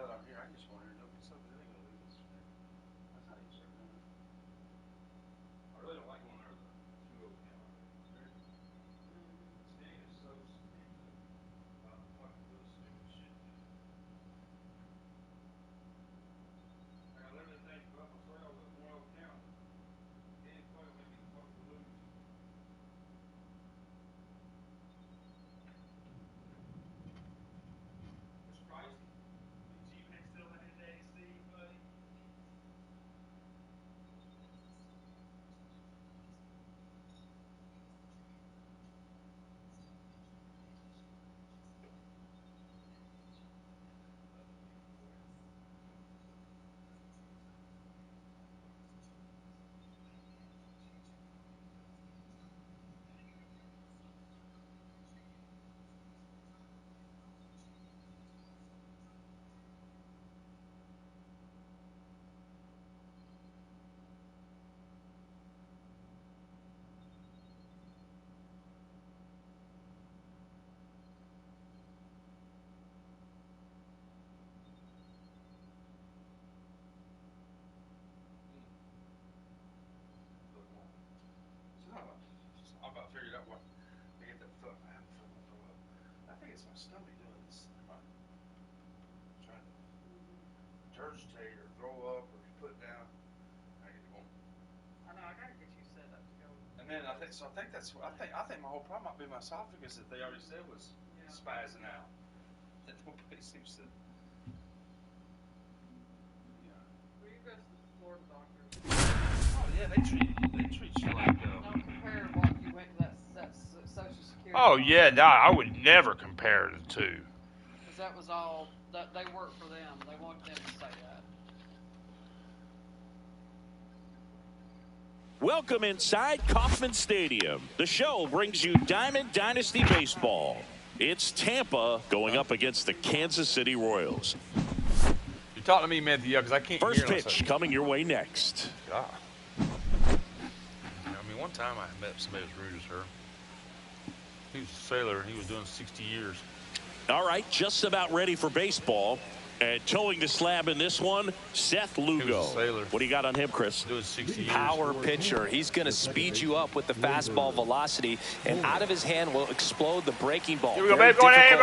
now that I'm here, I can just go in here and look this up. They ain't gonna leave this. That's how you start doing it. I really don't like going there the 2 now. Sting is so stupid about fucking doing stupid shit. Like I literally think about myself with 1 count. He ain't fucking make me fucking lose. It's pricey. G-Max still had his AC, buddy. I about figured out what to get that foot. I have a foot to throw up. I think it's my stomach doing this. I'm trying to regurgitate or throw up or put down. I get going. I know. I gotta get you set up to go. And then I think that's I think my whole problem might be my esophagus that they already said was spazzing out. That nobody seems to. Yeah. Well, you go to the Florida doctors. Oh yeah, they treat you like. Don't compare what you went to that Social Security. Oh yeah, no, I would never compare the two. Because that was all that they worked for them. They wanted them to say that. Welcome inside Kauffman Stadium. The show brings you Diamond Dynasty Baseball. It's Tampa going up against the Kansas City Royals. You're talking to me, Matthew, because I can't First hear pitch coming your way next. God. I mean, one time I met somebody as rude as her. He was a sailor, and he was doing 60 years. All right, just about ready for baseball. And towing the slab in this one, Seth Lugo. What do you got on him, Chris? Doing 60 years. Power pitcher. He's going to speed you up with the fastball velocity, and out of his hand will explode the breaking ball. Here we go, baby. Go there.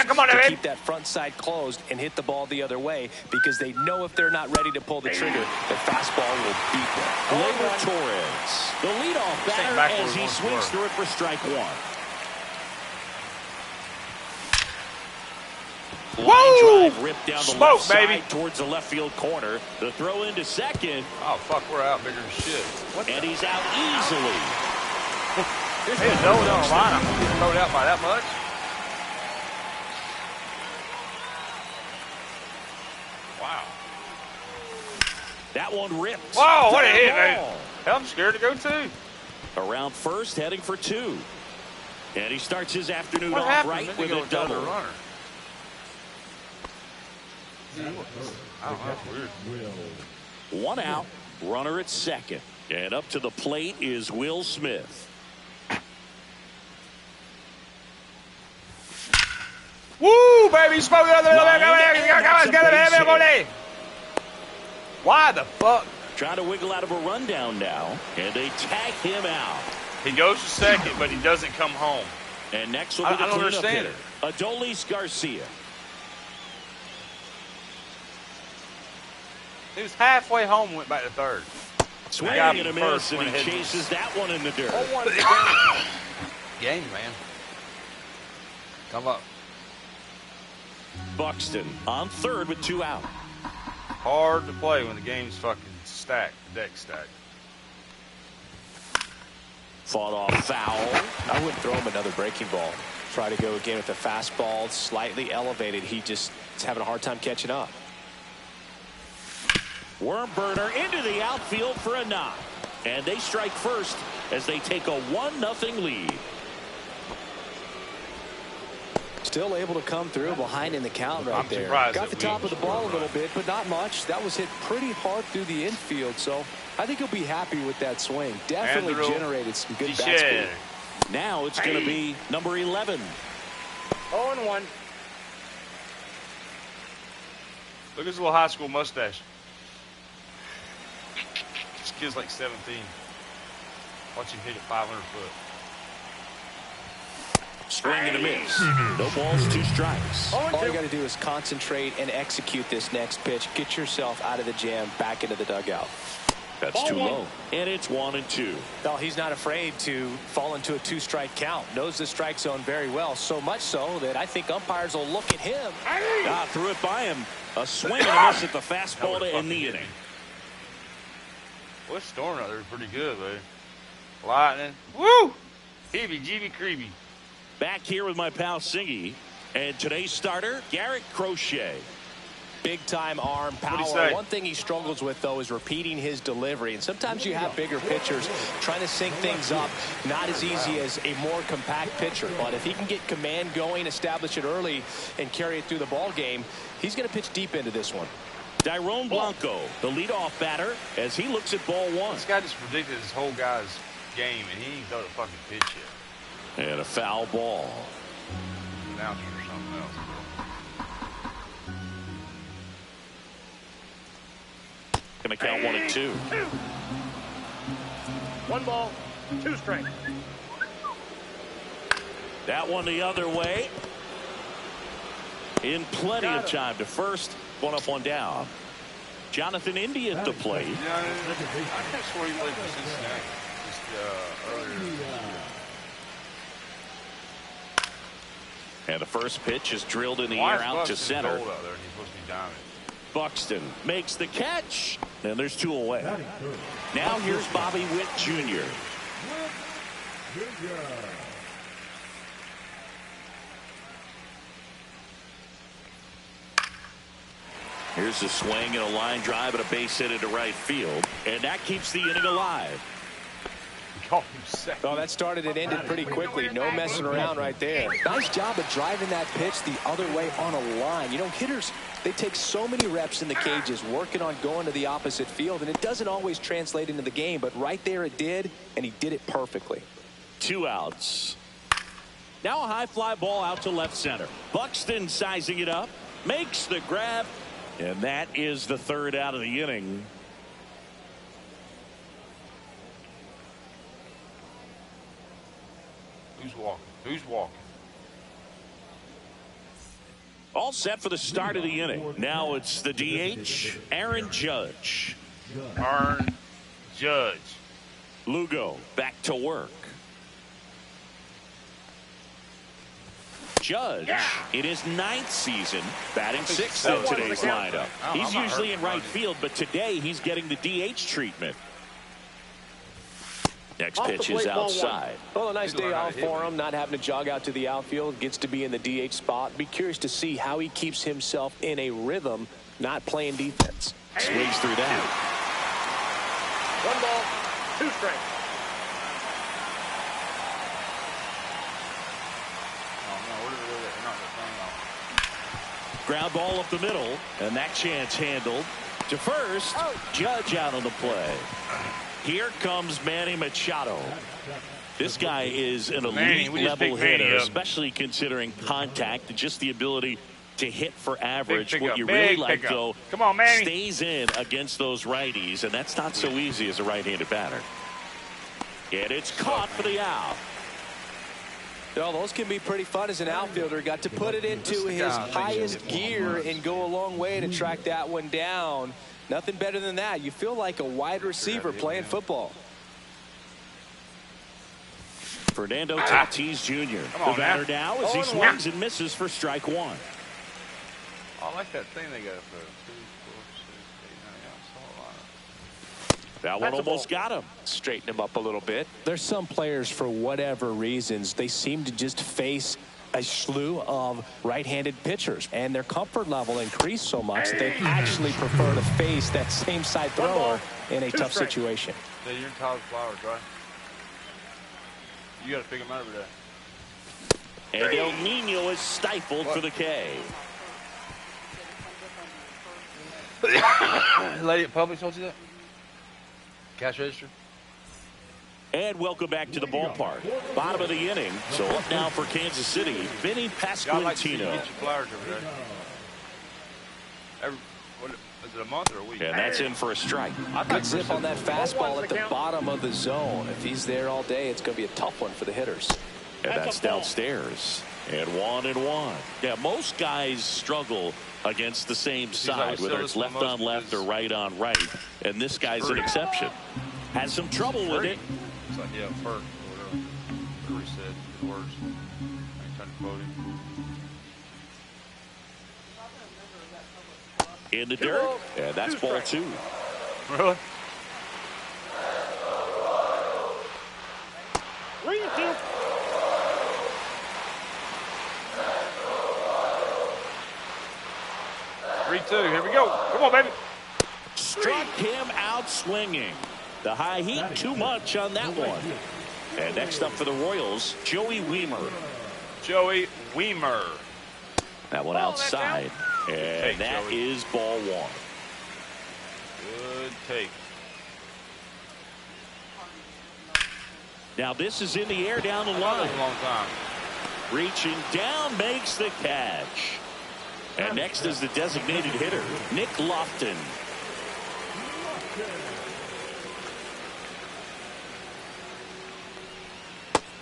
Come on, to baby. keep that front side closed and hit the ball the other way because they know if they're not ready to pull the trigger, the fastball will beat them. Gleyber Torres, the leadoff batter as he swings through it for strike one. Whoa! Ripped down the Smoke, left baby. side towards the left field corner. The throw into second. Oh, fuck, we're out bigger than shit. And he's out easily. Hey, no line. I'm getting thrown out by that much. Wow. That one ripped. Whoa, what a hit, man. Hell, I'm scared to go, too. Around first, heading for two. And he starts his afternoon What off happened? right Then with a double. runner. I don't know, that's weird. One out, runner at second. And up to the plate is Will Smith. Woo, baby, smoke it. Why the fuck? Trying to wiggle out of a rundown now. And they tag him out. He goes to second, but he doesn't come home. And next will be the I don't cleanup understand hitter, Adolis Garcia. He was halfway home and went back to third. Swinging and a miss, and he chases that one in the dirt. Game, man. Come up. Buxton on third with two out. Hard to play when the game's fucking stacked, the deck stacked. Fought off foul. I wouldn't throw him another breaking ball. Try to go again with the fastball, slightly elevated. He just is having a hard time catching up. Worm burner into the outfield for a knock. And they strike first as they take a 1-0 lead. Still able to come through behind in the count right there. Got the top of the ball a little bit, but not much. That was hit pretty hard through the infield, so I think he'll be happy with that swing. Definitely generated some good bat speed. Now it's going to be number 11. 0-1. Look at his little high school mustache. This kid's like 17. Watch him hit it 500 foot. Swing and a miss. No balls, 2 strikes. All you got to do is concentrate and execute this next pitch. Get yourself out of the jam, back into the dugout. That's too low. And it's 1-2. No, he's not afraid to fall into a 2-strike count. Knows the strike zone very well. So much so that I think umpires will look at him. Threw it by him. A swing and a miss at the fastball to end the inning. Well, it's storming out there pretty good, baby. Lightning. Woo! Heebie-jeebie creepy. Back here with my pal Singy. And today's starter, Garrett Crochet. Big-time arm power. One thing he struggles with, though, is repeating his delivery. And sometimes you have bigger pitchers trying to sync things up. Not as easy as a more compact pitcher. But if he can get command going, establish it early, and carry it through the ball game, he's going to pitch deep into this one. Dairon Blanco, the leadoff batter, as he looks at ball 1. This guy just predicted his whole guy's game, and he ain't thrown a fucking pitch yet. And a foul ball. Announcer or something else. Going to count 1-2. 1 ball, 2 strikes. That one the other way. In plenty of time to first. 1 up, 1 down. Jonathan Indy at the plate. Yeah, I could have sworn he played for Cincinnati just earlier. And the first pitch is drilled in the air out to center. Out there? He's supposed to be dominant. Buxton makes the catch, and there's 2 away. Now here's Bobby Witt Jr. Here's a swing and a line drive and a base hit into right field, and that keeps the inning alive. Oh, that started and ended pretty quickly. No messing around right there. Nice job of driving that pitch the other way on a line. You know, hitters, they take so many reps in the cages working on going to the opposite field, and it doesn't always translate into the game, but right there it did, and he did it perfectly. 2 outs. Now a high fly ball out to left center. Buxton sizing it up, makes the grab, and that is the 3rd out of the inning. Who's walking? Who's walking? All set for the start of the inning. Now it's the DH, Aaron Judge. Aaron Judge. Lugo back to work. Judge in his 9th season, batting 6th in today's lineup. He's usually in right field, but today he's getting the DH treatment. Next pitch is outside. Well, a nice day off for him, not having to jog out to the outfield. Gets to be in the DH spot. Be curious to see how he keeps himself in a rhythm, not playing defense. Swings through that. 1 ball, 2 strikes. Ground ball up the middle, and that chance handled. To first, Judge out on the play. Here comes Manny Machado. This guy is an elite level hitter, especially considering contact and just the ability to hit for average. What you really like, though, stays in against those righties, and that's not so easy as a right-handed batter. And it's caught for the out. No, those can be pretty fun as an outfielder. Got to put it into his highest gear and go a long way to track that one down. Nothing better than that. You feel like a wide receiver playing football. Fernando Tatis Jr. The batter now as he swings and misses for strike 1. I like that thing they got for 2, 4, 6, 8, 9. That one almost got him. Straighten him up a little bit. There's some players, for whatever reasons, they seem to just face a slew of right-handed pitchers, and their comfort level increased so much that they actually prefer to face that same side thrower in a tough situation. Yeah, you're Tyler Flowers, right? You got to pick him out every day. And El Nino is stifled for the K. Lady at Publix told you that? Cash register? And welcome back to the ballpark. Bottom of the inning. So up now for Kansas City, Vinny Pasquantino. Get your flowers over there. Is it a month or a week? And that's in for a strike. Good zip on that fastball at the bottom of the zone. If he's there all day, it's going to be a tough one for the hitters. And that's downstairs. And 1-1. Yeah, most guys struggle against the same side, whether it's left on left or right on right. And this guy's an exception. Has some trouble with it. It's like, yeah, Perk or whatever. Whatever he said, his words. I ain't trying to quote him. In the dirt. And that's ball 2. Really? 3-2. Here we go. Come on, baby. Struck him out swinging. The high heat, too much on that one. And next up for the Royals, Joey Wiemer. Joey Wiemer. That one outside. And that is ball 1. Good take. Now this is in the air down the line. A long time. Reaching down, makes the catch. And next is the designated hitter, Nick Lofton.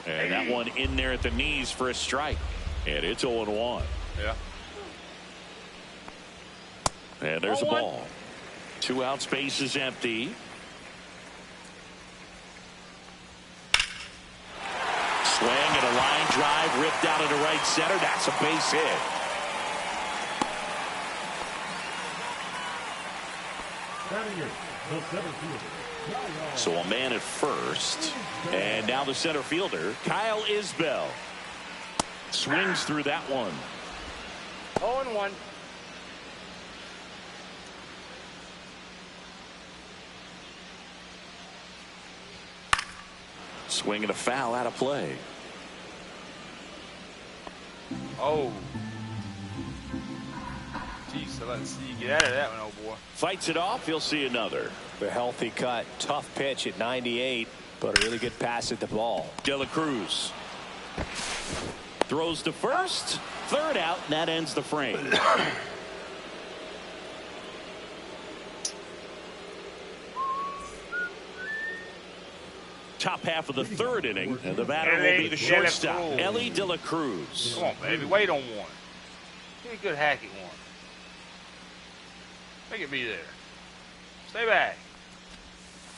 And that one in there at the knees for a strike. And it's 0-1. Yeah. And there's a ball. 2 out, space is empty. Swing and a line drive ripped out into right center. That's a base hit. So a man at first. And now the center fielder, Kyle Isbell. Swings through that one. 0-1. Swing and a foul out of play. Oh. Jeez, so let's see you get out of that one, old boy. Fights it off. He'll see another. The healthy cut. Tough pitch at 98, but a really good pass at the ball. De La Cruz throws to first. Third out, and that ends the frame. Top half of the third inning, and the batter will be the shortstop, Ellie De La Cruz. Come on, baby. Wait on one. Give me a good hack at one. Make it be there. Stay back.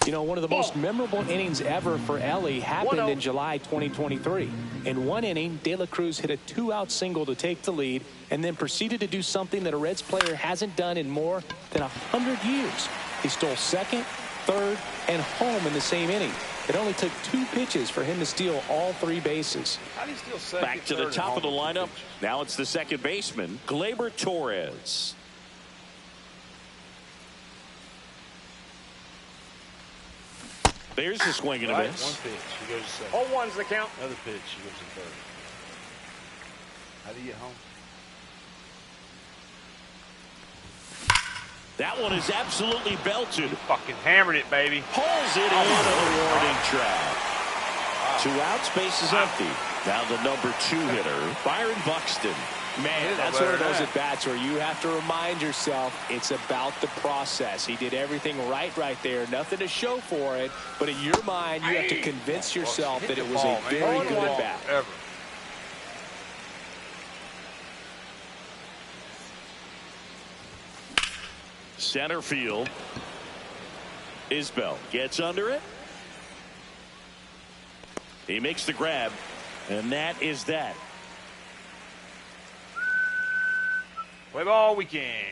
You know, one of the most memorable innings ever for Ellie happened in July 2023. In one inning, De La Cruz hit a 2-out single to take the lead and then proceeded to do something that a Reds player hasn't done in more than 100 years. He stole second, third, and home in the same inning. It only took 2 pitches for him to steal all 3 bases. How do you steal second, back to the top of the lineup. Now it's the second baseman, Gleyber Torres. There's the swing and a miss. One pitch, he goes to second. 0-1's the count. Another pitch, he goes to third. How do you get home? That one is absolutely belted. Fucking hammered it, baby. Pulls it in on a warning track. 2 outs, base is empty. Now the number 2 hitter, Byron Buxton. Man, that's one of those at-bats where you have to remind yourself it's about the process. He did everything right there. Nothing to show for it. But in your mind, you have to convince yourself that it was a very good at-bat. Ever. Center field. Isbell gets under it. He makes the grab. And that is that. Play ball weekend.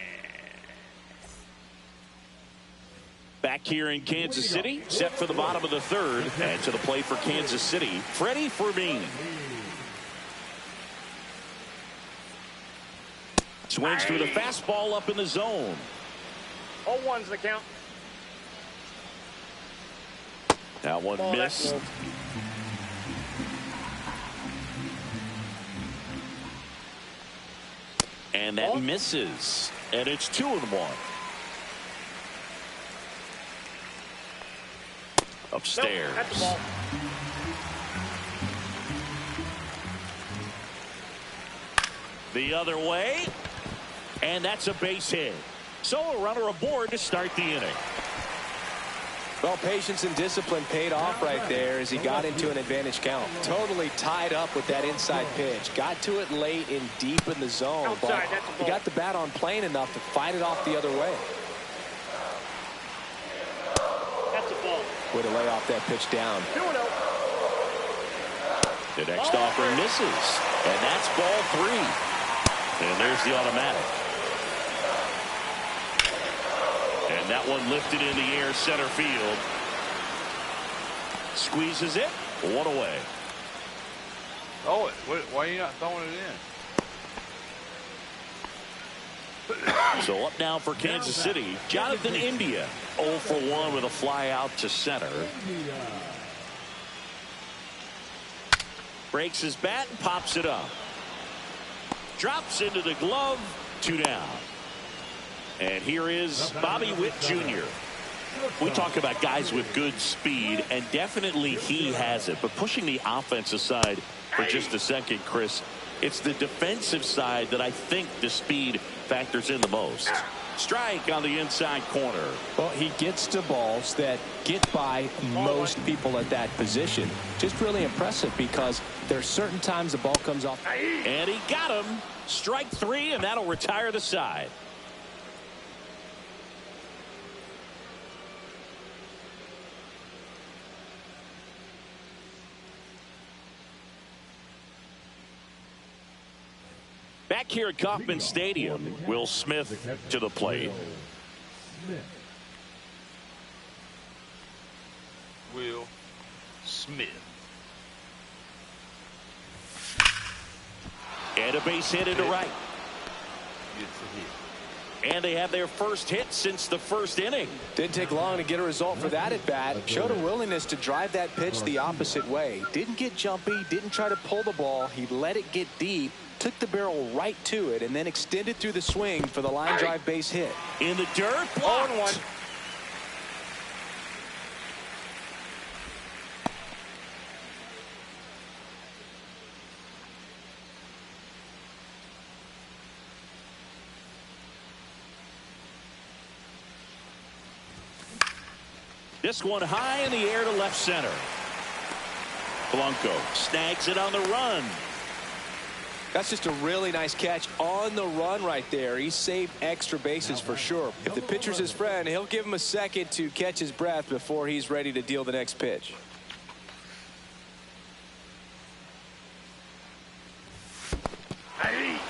Back here in Kansas City, set for the bottom of the third. And to the plate for Kansas City, Freddie Fermin. Swings through the fastball up in the zone. 0-1's the count. That one missed. And that misses. And it's 2-1. Upstairs. Nope, that's the ball. The other way. And that's a base hit. So a runner aboard to start the inning. Well, patience and discipline paid off right there as he got into an advantage count. Totally tied up with that inside pitch. Got to it late and deep in the zone, but he got the bat on plane enough to fight it off the other way. That's a ball. Way to lay off that pitch down. 2-0. The next offering misses, and that's ball 3. And there's the automatic. And that one lifted in the air center field. Squeezes it. 1 away. Oh, why are you not throwing it in? So up now for Kansas City, Jonathan India. 0 for 1 with a fly out to center. Breaks his bat and pops it up. Drops into the glove. 2 down. And here is Bobby Witt Jr. We talk about guys with good speed, and definitely he has it. But pushing the offensive side for just a second, Chris, it's the defensive side that I think the speed factors in the most. Strike on the inside corner. Well, he gets to balls that get by most people at that position. Just really impressive because there's certain times the ball comes off. And he got him. Strike 3, and that'll retire the side. Back here at Kauffman Stadium, Will Smith to the plate. Will Smith. And a base hit into right. Gets a hit. And they have their first hit since the first inning. Didn't take long to get a result for that at bat. Showed a willingness to drive that pitch the opposite way. Didn't get jumpy, didn't try to pull the ball. He let it get deep, took the barrel right to it, and then extended through the swing for the line drive base hit. In the dirt, blocked. 0-1. This one high in the air to left center. Blanco snags it on the run. That's just a really nice catch on the run right there. He saved extra bases for sure. If the pitcher's his friend, he'll give him a second to catch his breath before he's ready to deal the next pitch.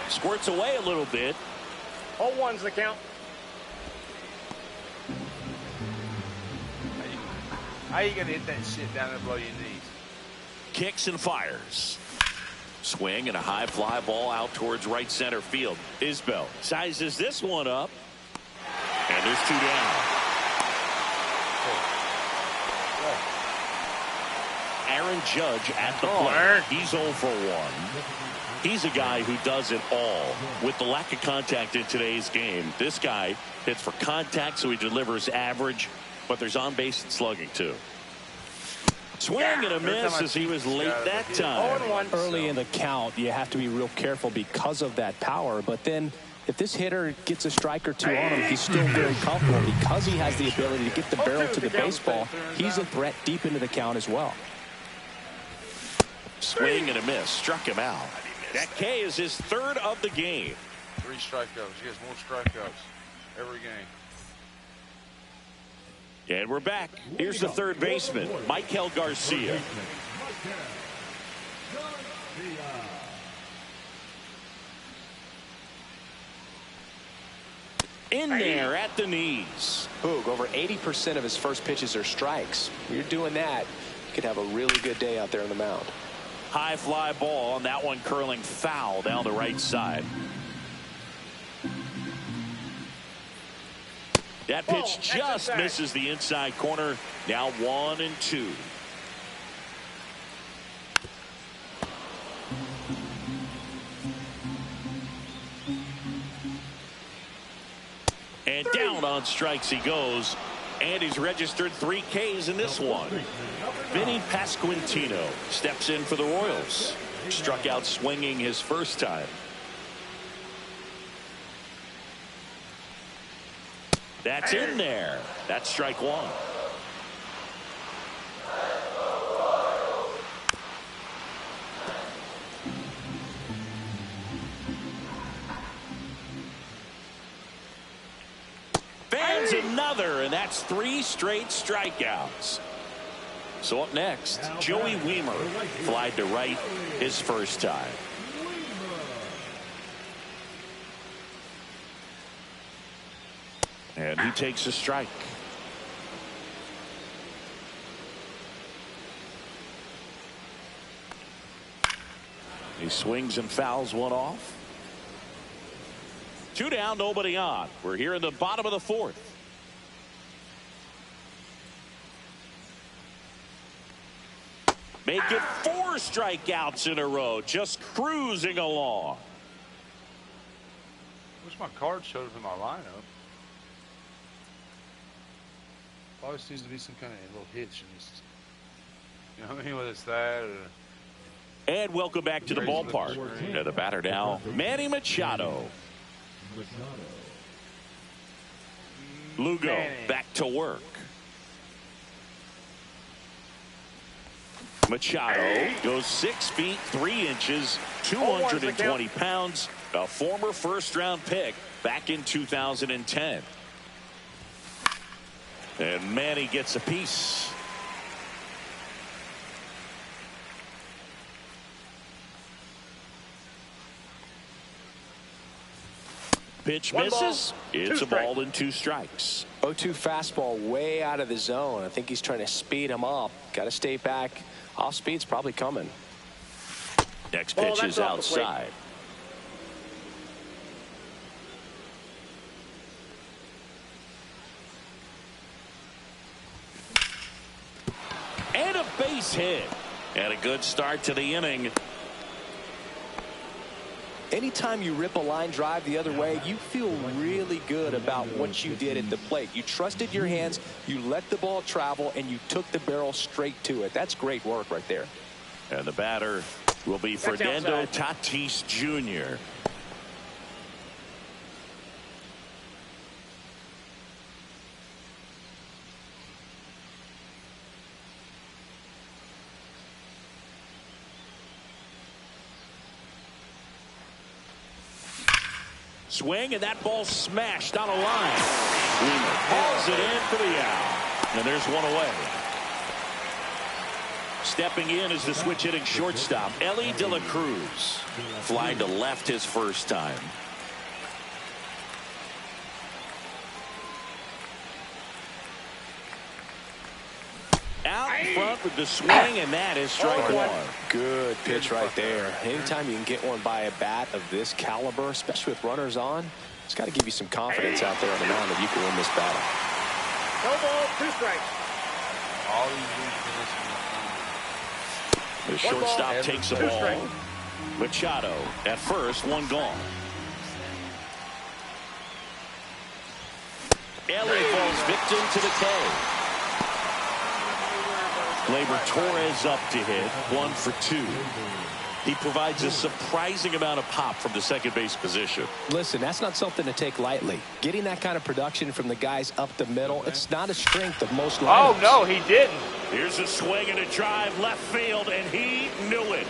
Squirts away a little bit. 0-1's the count. How you gonna hit that shit down there below your knees? Kicks and fires. Swing and a high fly ball out towards right center field. Isbell sizes this one up. And there's 2 down. Aaron Judge at the plate. He's 0 for 1. He's a guy who does it all. With the lack of contact in today's game, this guy hits for contact, so he delivers average, but there's on base and slugging too. Swing and a miss as he was late that time. 0-1. Early in the count, you have to be real careful because of that power. But then if this hitter gets a strike or two on him, he's still very comfortable because he has the ability to get the barrel to the baseball. He's a threat deep into the count as well. Swing and a miss. Struck him out. That K is his 3rd of the game. 3 strikeouts. He has more strikeouts every game. And we're back. Here's the third baseman, Michael Garcia. In there at the knees. Boog, over 80% of his first pitches are strikes. When you're doing that, you could have a really good day out there on the mound. High fly ball, and that one curling foul down the right side. That pitch just misses the inside corner. Now 1-2. And down on strikes he goes. And he's registered 3 Ks in this one. Vinny Pasquantino steps in for the Royals. Struck out swinging his first time. That's in there. That's strike one. Fans another, and that's 3 straight strikeouts. So up next, Joey Wiemer flied to right his first time. And he takes a strike. He swings and fouls one off. 2 down, nobody on. We're here in the bottom of the 4th. Make it 4 strikeouts in a row, just cruising along. Wish my card showed up in my lineup. Always seems to be some kind of little hitch in this. You know what I mean? Whether it's that or. And welcome back to the ballpark. And the batter now, Manny Machado. Lugo back to work. Machado goes 6 feet 3 inches, 220 pounds, a former first-round pick back in 2010. And Manny gets a piece. Pitch misses. It's a ball and 2 strikes. 0-2 fastball way out of the zone. I think he's trying to speed him up. Got to stay back. Off speed's probably coming. Next pitch is outside. And a base hit. And a good start to the inning. Anytime you rip a line drive the other way, you feel really good about what you did at the plate. You trusted your hands, you let the ball travel, and you took the barrel straight to it. That's great work right there. And the batter will be Fernando Tatis Jr. Swing, and that ball smashed on a line. Wiemer hauls it in for the out. And there's one away. Stepping in is the switch hitting shortstop, Ellie De La Cruz. Flying to left his first time. Out in front with the swing, and that is strike one. Good pitch right there. Anytime you can get one by a bat of this caliber, especially with runners on, it's got to give you some confidence out there on the mound that you can win this battle. No ball, 2 strikes. All these The shortstop takes the ball. Machado at first, 1 gone. Ellie falls victim to the K. Gleyber Torres up to hit, 1 for 2. He provides a surprising amount of pop from the second base position. Listen, that's not something to take lightly. Getting that kind of production from the guys up the middle, it's not a strength of most lineups. Oh, no, he didn't. Here's a swing and a drive left field, and he knew it.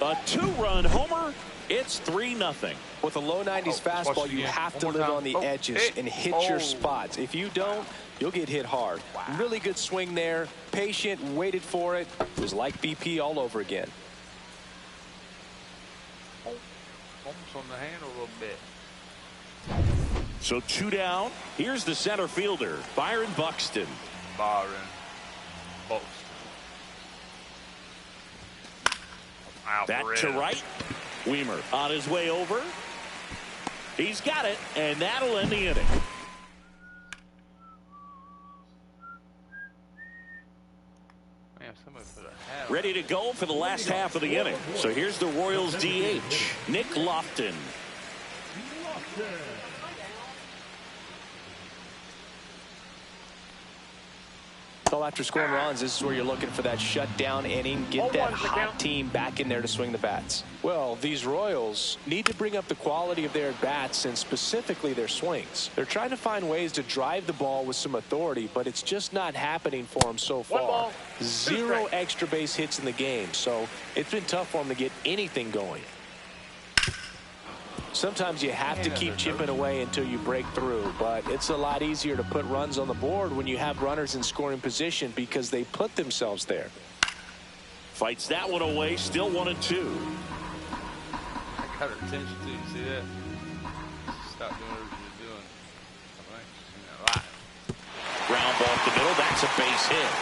A 2-run homer. It's 3-0. With a low 90s fastball, you have to live on the edges and hit your spots. If you don't, you'll get hit hard. Really good swing there. Patient, waited for it. It was like BP all over again. almost on the hand a little bit. So 2 down. Here's the center fielder, Byron Buxton. Back to right. Wiemer on his way over. He's got it, and that'll end the inning. Ready to go for the last half of the inning. So here's the Royals DH, Nick Lofton. So after scoring runs, this is where you're looking for that shutdown inning, get that hot team back in there to swing the bats. Well, these Royals need to bring up the quality of their at-bats and specifically their swings. They're trying to find ways to drive the ball with some authority, but it's just not happening for them so far. 0 extra base hits in the game, so it's been tough for them to get anything going. Sometimes you have to keep chipping away until you break through, but it's a lot easier to put runs on the board when you have runners in scoring position because they put themselves there. Fights that one away, still 1-2. I got her attention too, you see that? Stop doing whatever you're doing. I think she's seen that live. Ground ball up the middle, that's a base hit.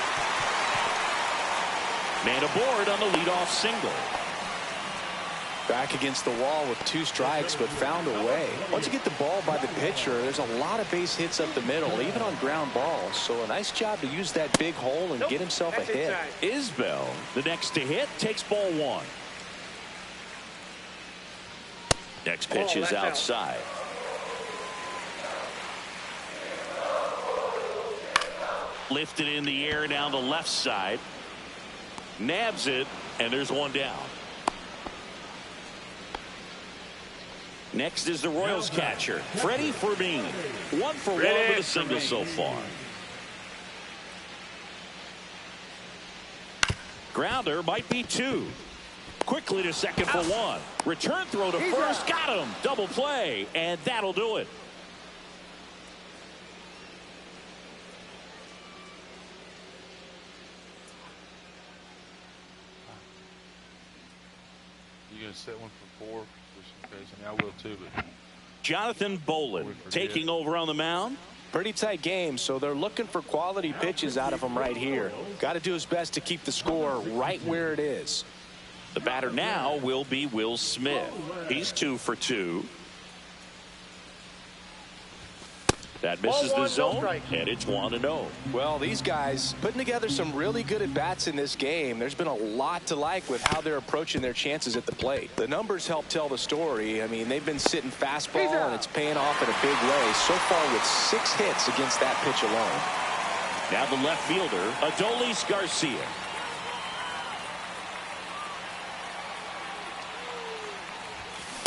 Man aboard on the leadoff single. Back against the wall with 2 strikes, but found a way. Once you get the ball by the pitcher, there's a lot of base hits up the middle, even on ground balls. So a nice job to use that big hole and get himself a hit. Isbell, the next to hit, takes ball 1. Next pitch is outside. Lifted in the air down the left side. Nabs it, and there's 1 down. Next is the Royals catcher, Freddie Fermin. 1 for 1 with a single so far. Grounder might be 2. Quickly to second for 1. Return throw to first. Got him. Double play. And that'll do it. You gonna set one for 4? I mean, I will too, but Jonathan Bolin taking over on the mound. Pretty tight game, so they're looking for quality pitches out of him right here. Got to do his best to keep the score right where it is. The batter now will be Will Smith. He's 2 for 2. That misses the zone, and it's 1-0. Well, these guys putting together some really good at-bats in this game. There's been a lot to like with how they're approaching their chances at the plate. The numbers help tell the story. I mean, they've been sitting fastball, and it's paying off in a big way. So far with 6 hits against that pitch alone. Now the left fielder, Adolis Garcia.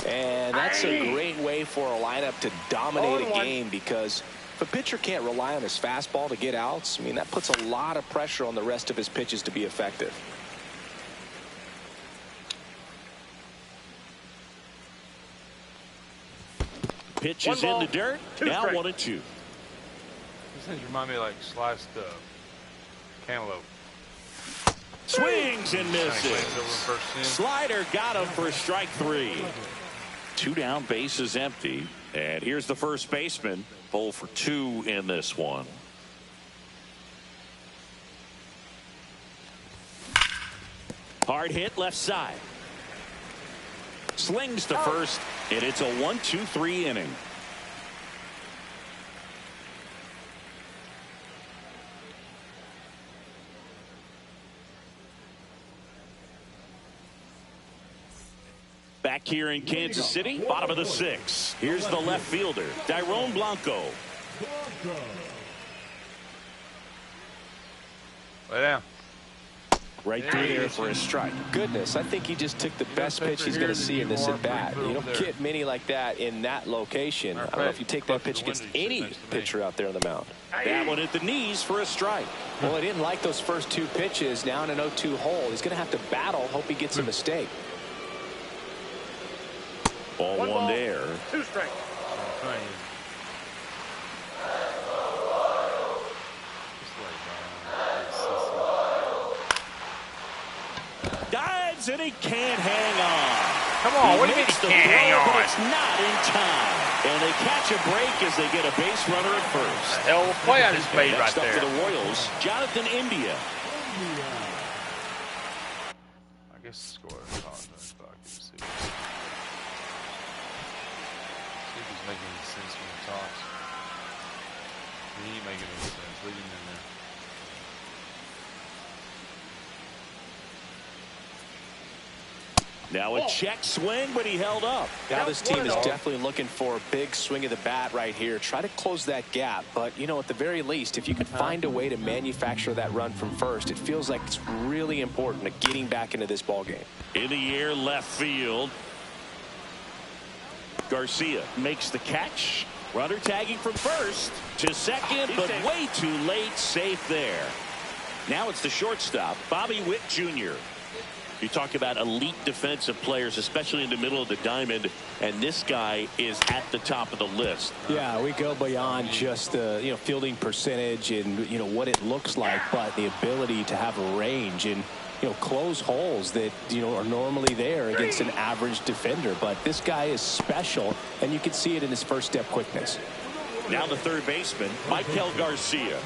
And that's a great way for a lineup to dominate a game, because if a pitcher can't rely on his fastball to get outs, I mean, that puts a lot of pressure on the rest of his pitches to be effective. Pitch is in the dirt. Now 1-2. These things remind me of like sliced cantaloupe. Swings and misses. Slider got him for strike 3. 2 down, bases empty. And here's the first baseman. 0 for 2 in this one. Hard hit left side. Slings to first, and it's a 1-2-3 inning. Back here in Kansas City, bottom of the 6th. Here's the left fielder, Dairon Blanco. Lay down. Right through there for a strike. Goodness, I think he just took the best pitch he's going to see in this at bat. You don't get many like that in that location. I don't know if you take that pitch against any pitcher out there on the mound. That one at the knees for a strike. Well, he didn't like those first 2 pitches. Now in an 0-2 hole, he's going to have to battle, hope he gets a mistake. Ball 1 there. 2 strikes. Dives and he can't hang on. Come on, what do you mean he can't hang on? It's not in time. And they catch a break as they get a base runner at first. Hell of a play I just made right Next up there. for the Royals, Jonathan India. I guess score. See if he's making any sense when he talks. He ain't making any sense. Leave him in there. Now a check swing, but he held up. Now this team is definitely looking for a big swing of the bat right here. Try to close that gap. But, you know, at the very least, if you could find a way to manufacture that run from first, it feels like it's really important to getting back into this ball game. In the air, left field. Garcia makes the catch. Runner tagging from first to second, but way too late. Safe there. Now it's the shortstop, Bobby Witt Jr. You talk about elite defensive players, especially in the middle of the diamond, and this guy is at the top of the list. Yeah, we go beyond just the fielding percentage and what it looks like, but the ability to have a range and close holes that are normally there against an average defender. But this guy is special, and you can see it in his first step quickness. Now the third baseman, Michael Garcia.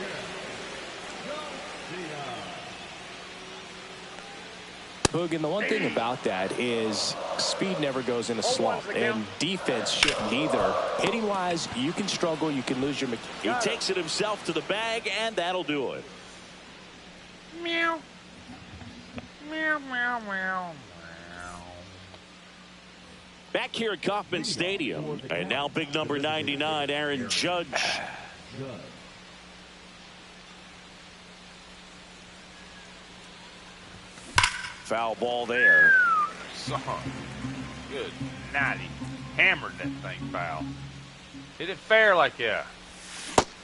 Boog, and the one thing about that is speed never goes in a slump, and defense shouldn't either. Hitting wise, you can struggle, you can lose your. He takes it himself to the bag, and that'll do it. Meow. Meow, meow, meow. Back here at Kauffman Stadium, and now big number 99, Aaron Judge. Foul ball there. Good night. He hammered that thing foul. Hit it fair like that.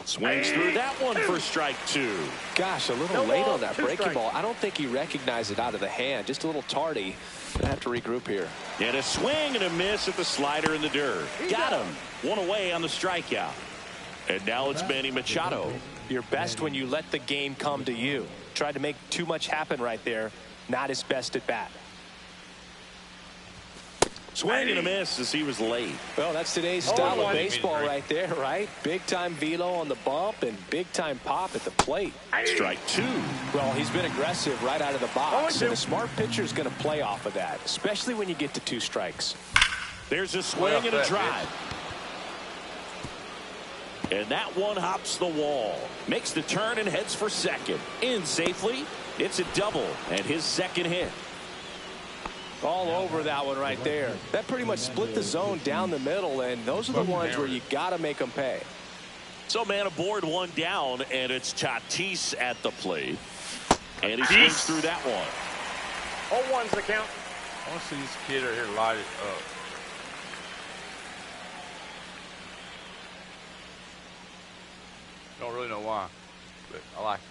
Swings through that one for strike two. Gosh, a little late on that breaking ball. I don't think he recognized it out of the hand. Just a little tardy. Gonna have to regroup here. And a swing and a miss at the slider in the dirt. Got him. One away on the strikeout. And now it's Manny Machado. You're best when you let the game come to you. Tried to make too much happen right there. Not his best at bat. Swing and a miss as he was late. Well, that's today's style of baseball right there, right? Big time velo on the bump and big time pop at the plate. Strike two. Well, he's been aggressive right out of the box, and a smart pitcher is going to play off of that, especially when you get to 2 strikes. There's a swing and a drive. And that one hops the wall. Makes the turn and heads for second. In safely. It's a double and his second hit. All over that one right there. That pretty much split the zone down the middle, and those are the ones where you got to make them pay. So man aboard, one down, and it's Tatis at the plate. And he swings through that one. 0-1's the count. I want to see this kid right here light it up. Don't really know why, but I like it.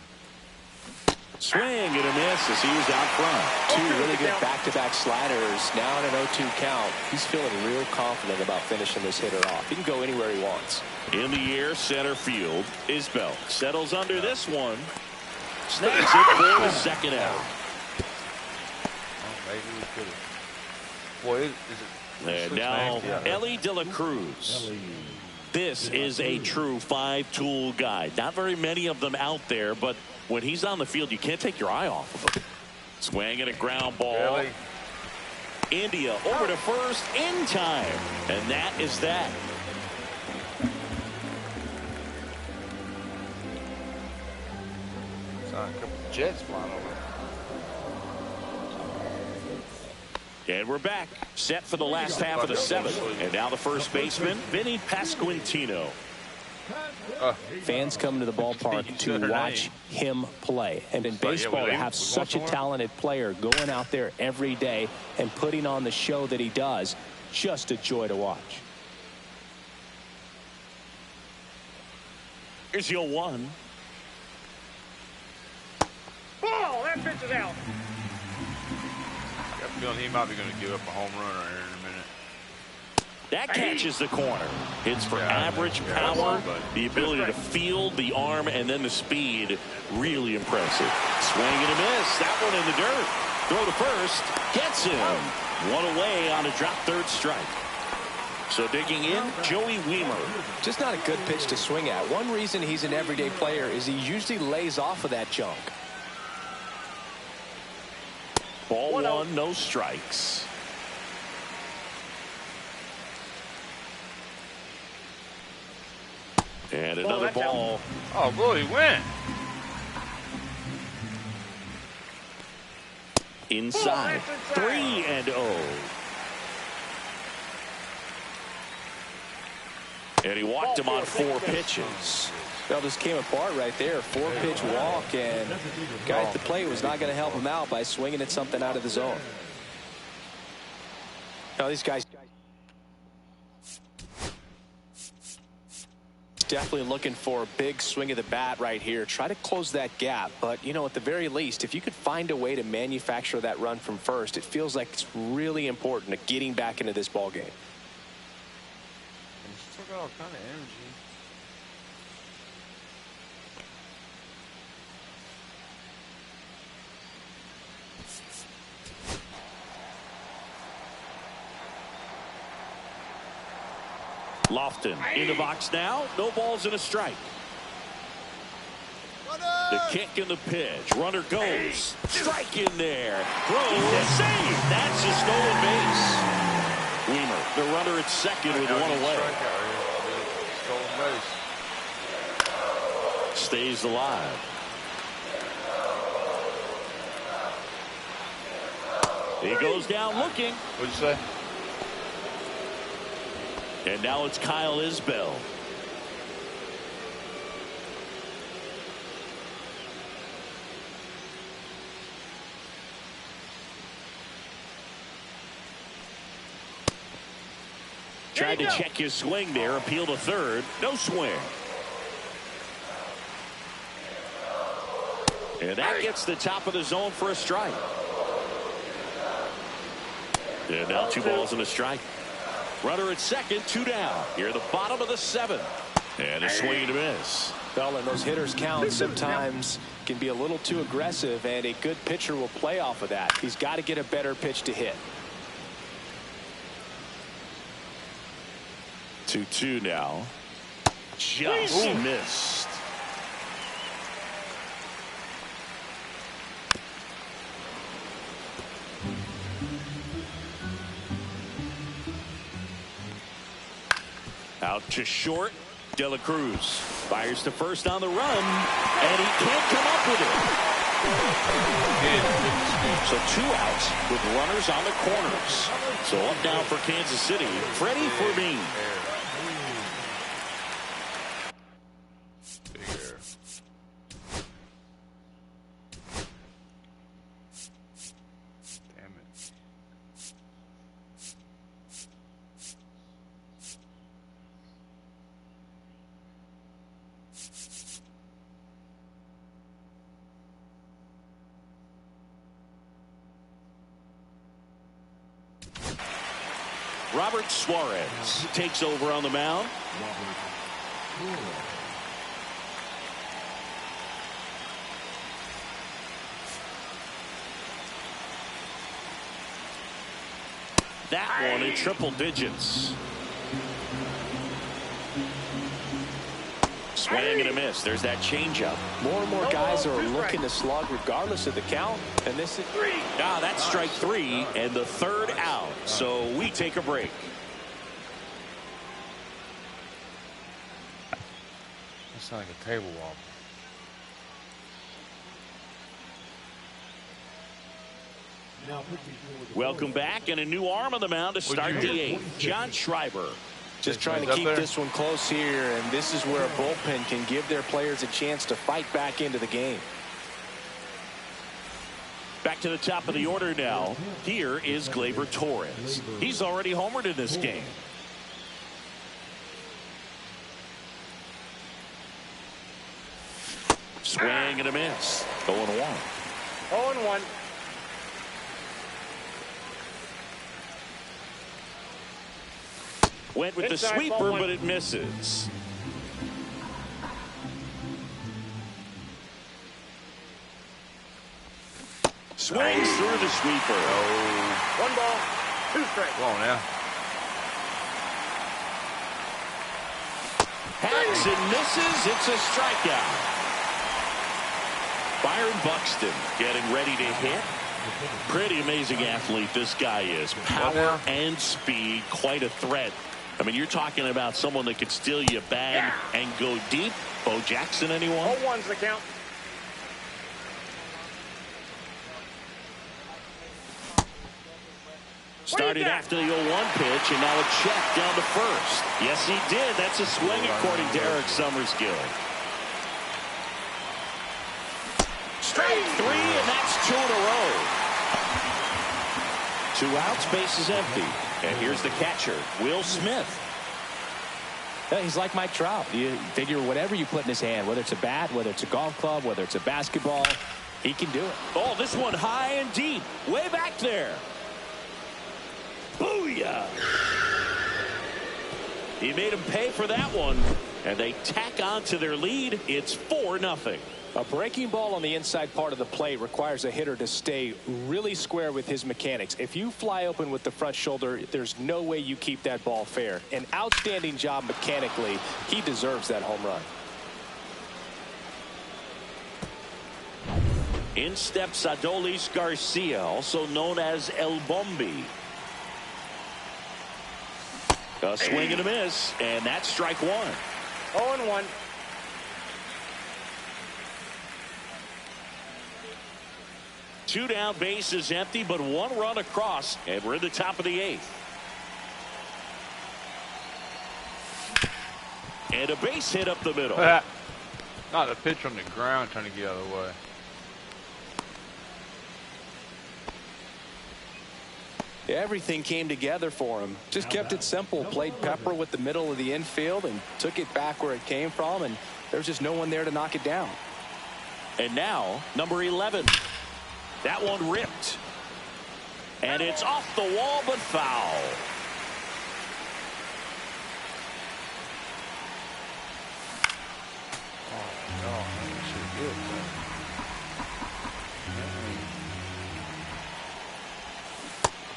Swing and a miss as he was out front. 2 really good back-to-back sliders. Now in an 0-2 count. He's feeling real confident about finishing this hitter off. He can go anywhere he wants. In the air, center field. Isbell settles under this one. Snags it for the second out. Well, maybe we could have. Boy, is it? And now Ellie De La Cruz. This is a true 5-tool guy. Not very many of them out there, but when he's on the field, you can't take your eye off of him. Swing and a ground ball. Really? India over to first in time. And that is that. Saw a couple of jets flying over. And we're back. Set for the last half of the 7th. And now the first baseman, Vinny Pasquantino. Fans come to the ballpark to watch him play. And in baseball, to have such a talented player going out there every day and putting on the show that he does, just a joy to watch. Here's your 1. Ball, that pitch is out. I got a feeling he might be going to give up a home run right here in a minute. That catches the corner. It's for average power, the ability to field, the arm, and then the speed. Really impressive. Swing and a miss. That one in the dirt. Throw to first. Gets him. One away on a drop third strike. So digging in, Joey Wiemer. Just not a good pitch to swing at. One reason he's an everyday player is he usually lays off of that junk. Ball 1, no strikes. And another ball. Oh, boy, he went. inside. 3-0. And he walked him on 4 pitches. Well, just came apart right there. 4-pitch walk, and the guy at the plate was not going to help him out by swinging at something out of the zone. Now, these guys definitely looking for a big swing of the bat right here. Try to close that gap. But, you know, at the very least, if you could find a way to manufacture that run from first, it feels like it's really important to getting back into this ball game. And still got all kind of energy. Lofton in the box now. No balls and a strike. The kick and the pitch. Runner goes. Strike in there. Throw. Save. That's a stolen base. Weimer, the runner at second with 1 away. Stolen base. Stays alive. He goes down looking. What'd you say? And now it's Kyle Isbell. Tried to check his swing there. Appeal to third. No swing. And that gets the top of the zone for a strike. And now 2 balls and a strike. Runner at second, 2 down. Here at the bottom of the 7th. And a swing and a miss. Well, and those hitters count sometimes can be a little too aggressive, and a good pitcher will play off of that. He's got to get a better pitch to hit. 2-2 now. Just missed. Out to short. De La Cruz fires to first on the run, and he can't come up with it. So 2 outs with runners on the corners. So up now for Kansas City, Freddie Fermin. Robert Suarez takes over on the mound. That one in triple digits. Swing and a miss. There's that changeup. More and more guys are looking to slug regardless of the count. And this is 3. Now that's strike 3 and the 3rd out. So we take a break. That's like a table wobble. Welcome back, and a new arm on the mound to start the 8th. John Schreiber. just trying to keep this one close here, and this is where a bullpen can give their players a chance to fight back into the game. Back to the top of the order now. Here is Gleyber Torres. He's already homered in this game. Swing and a miss. 0-1. 0-1. Went with the sweeper, but it misses. Swings through the sweeper. Oh. 1 ball, 2 strikes. Come on now. Hacks and misses. It's a strikeout. Byron Buxton getting ready to hit. Pretty amazing athlete this guy is. Power and speed. Quite a threat. I mean, you're talking about someone that could steal you a bag and go deep. Bo Jackson, anyone? 0-1's the count. Started after the 0-1 pitch, and now a check down to first. Yes, he did. That's a swing, according to Eric Summerskill. Strike 3, and that's 2 in a row. 2 outs, base is empty. And here's the catcher, Will Smith. He's like Mike Trout. You figure whatever you put in his hand, whether it's a bat, whether it's a golf club, whether it's a basketball, he can do it. Oh, this one high and deep, way back there. Booyah! He made him pay for that one, and they tack on to their lead. It's 4-0. A breaking ball on the inside part of the plate requires a hitter to stay really square with his mechanics. If you fly open with the front shoulder, there's no way you keep that ball fair. An outstanding job mechanically. He deserves that home run. In steps Adolis Garcia, also known as El Bombi. A swing and a miss, and that's strike 1. 0-1. Two down, base is empty, but 1 run across, and we're in the top of the 8th. And a base hit up the middle. Not a pitch on the ground trying to get out of the way. Everything came together for him. Just kept it simple. Played pepper with the middle of the infield and took it back where it came from, and there's just no one there to knock it down. And now, number 11. That one ripped. And it's off the wall, but foul.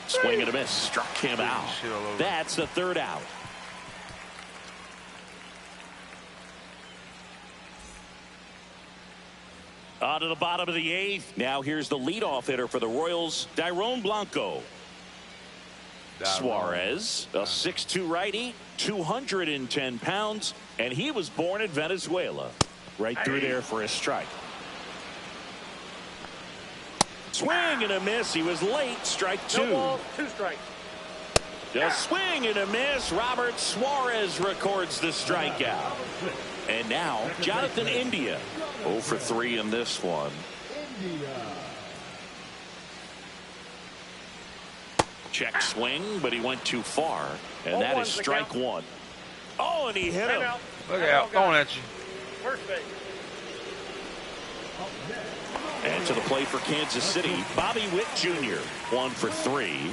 Swing and a miss. Struck him out. That's the 3rd out. On to the bottom of the 8th. Now here's the leadoff hitter for the Royals, Dairon Blanco. Suarez, a 6'2 righty, 210 pounds, and he was born in Venezuela. Right through there for a strike. Swing and a miss. He was late. Strike 2. No ball, 2 strikes. A swing and a miss. Robert Suarez records the strikeout. And now Jonathan India. 0 for 3 in this one. Check swing, but he went too far. And that is strike 1. Oh, and he hit him. Look out, going at you. First base. And to the plate for Kansas City, Bobby Witt Jr. 1 for 3.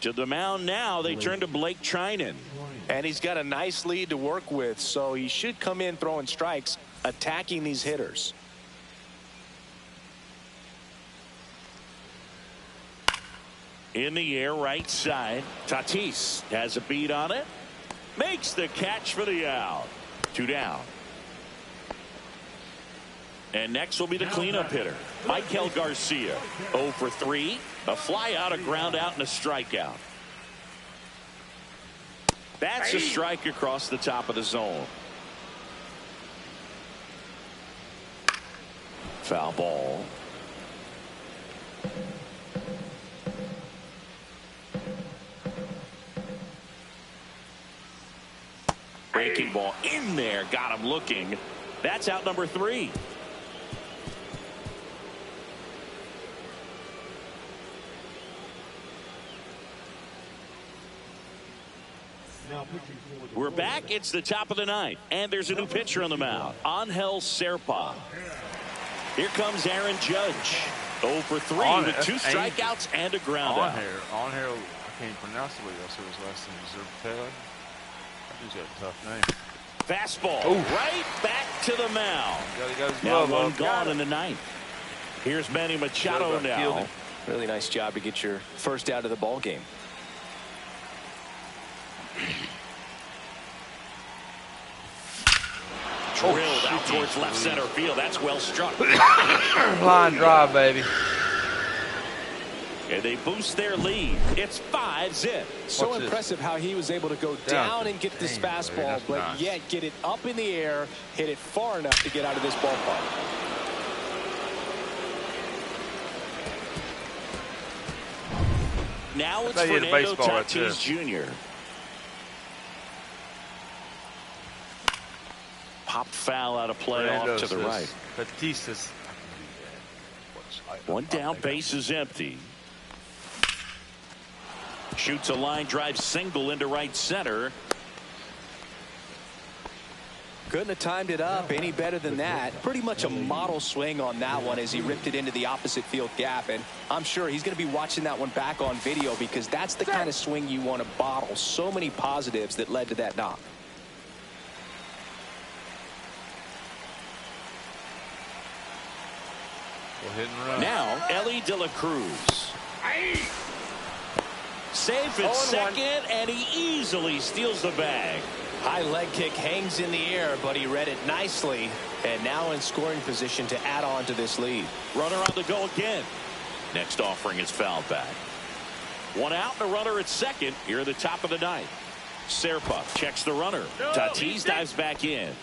To the mound now, they turn to Blake Trinan. And he's got a nice lead to work with, so he should come in throwing strikes, attacking these hitters. In the air, right side. Tatis has a beat on it. Makes the catch for the out. 2 down. And next will be the cleanup hitter, Michael Garcia. 0 for 3. A fly out, a ground out, and a strikeout. That's a strike across the top of the zone. Foul ball. Breaking ball in there. Got him looking. That's out number 3. We're back. It's the top of the 9th, and there's a new pitcher on the mound, Angel Serpa. Here comes Aaron Judge. 0 for 3 with 2 strikeouts and a ground out. On here, I can't pronounce the way else it was last name. Zerpel. He's got a tough name. Fastball right back to the mound. Now one gone in the ninth. Here's Manny Machado now. Really nice job to get your first out of the ball game. Drilled out towards left center field. That's well struck. Line drive, baby. And they boost their lead. It's 5-zip. So impressive how he was able to go down and get this fastball, but yet get it up in the air, hit it far enough to get out of this ballpark. Now it's Fernando Tatis Jr. Popped foul out of play off to the right. Tatis. One down, base is empty. Shoots a line drive single into right center. Couldn't have timed it up any better than that. Pretty much a model swing on that one as he ripped it into the opposite field gap. And I'm sure he's going to be watching that one back on video because that's the kind of swing you want to bottle. So many positives that led to that knock. Now, Ellie De La Cruz. Safe at second, and he easily steals the bag. High leg kick hangs in the air, but he read it nicely. And now in scoring position to add on to this lead. Runner on the go again. Next offering is fouled back. One out and a runner at second here at the top of the ninth. Serpa checks the runner. Tatis dives back in.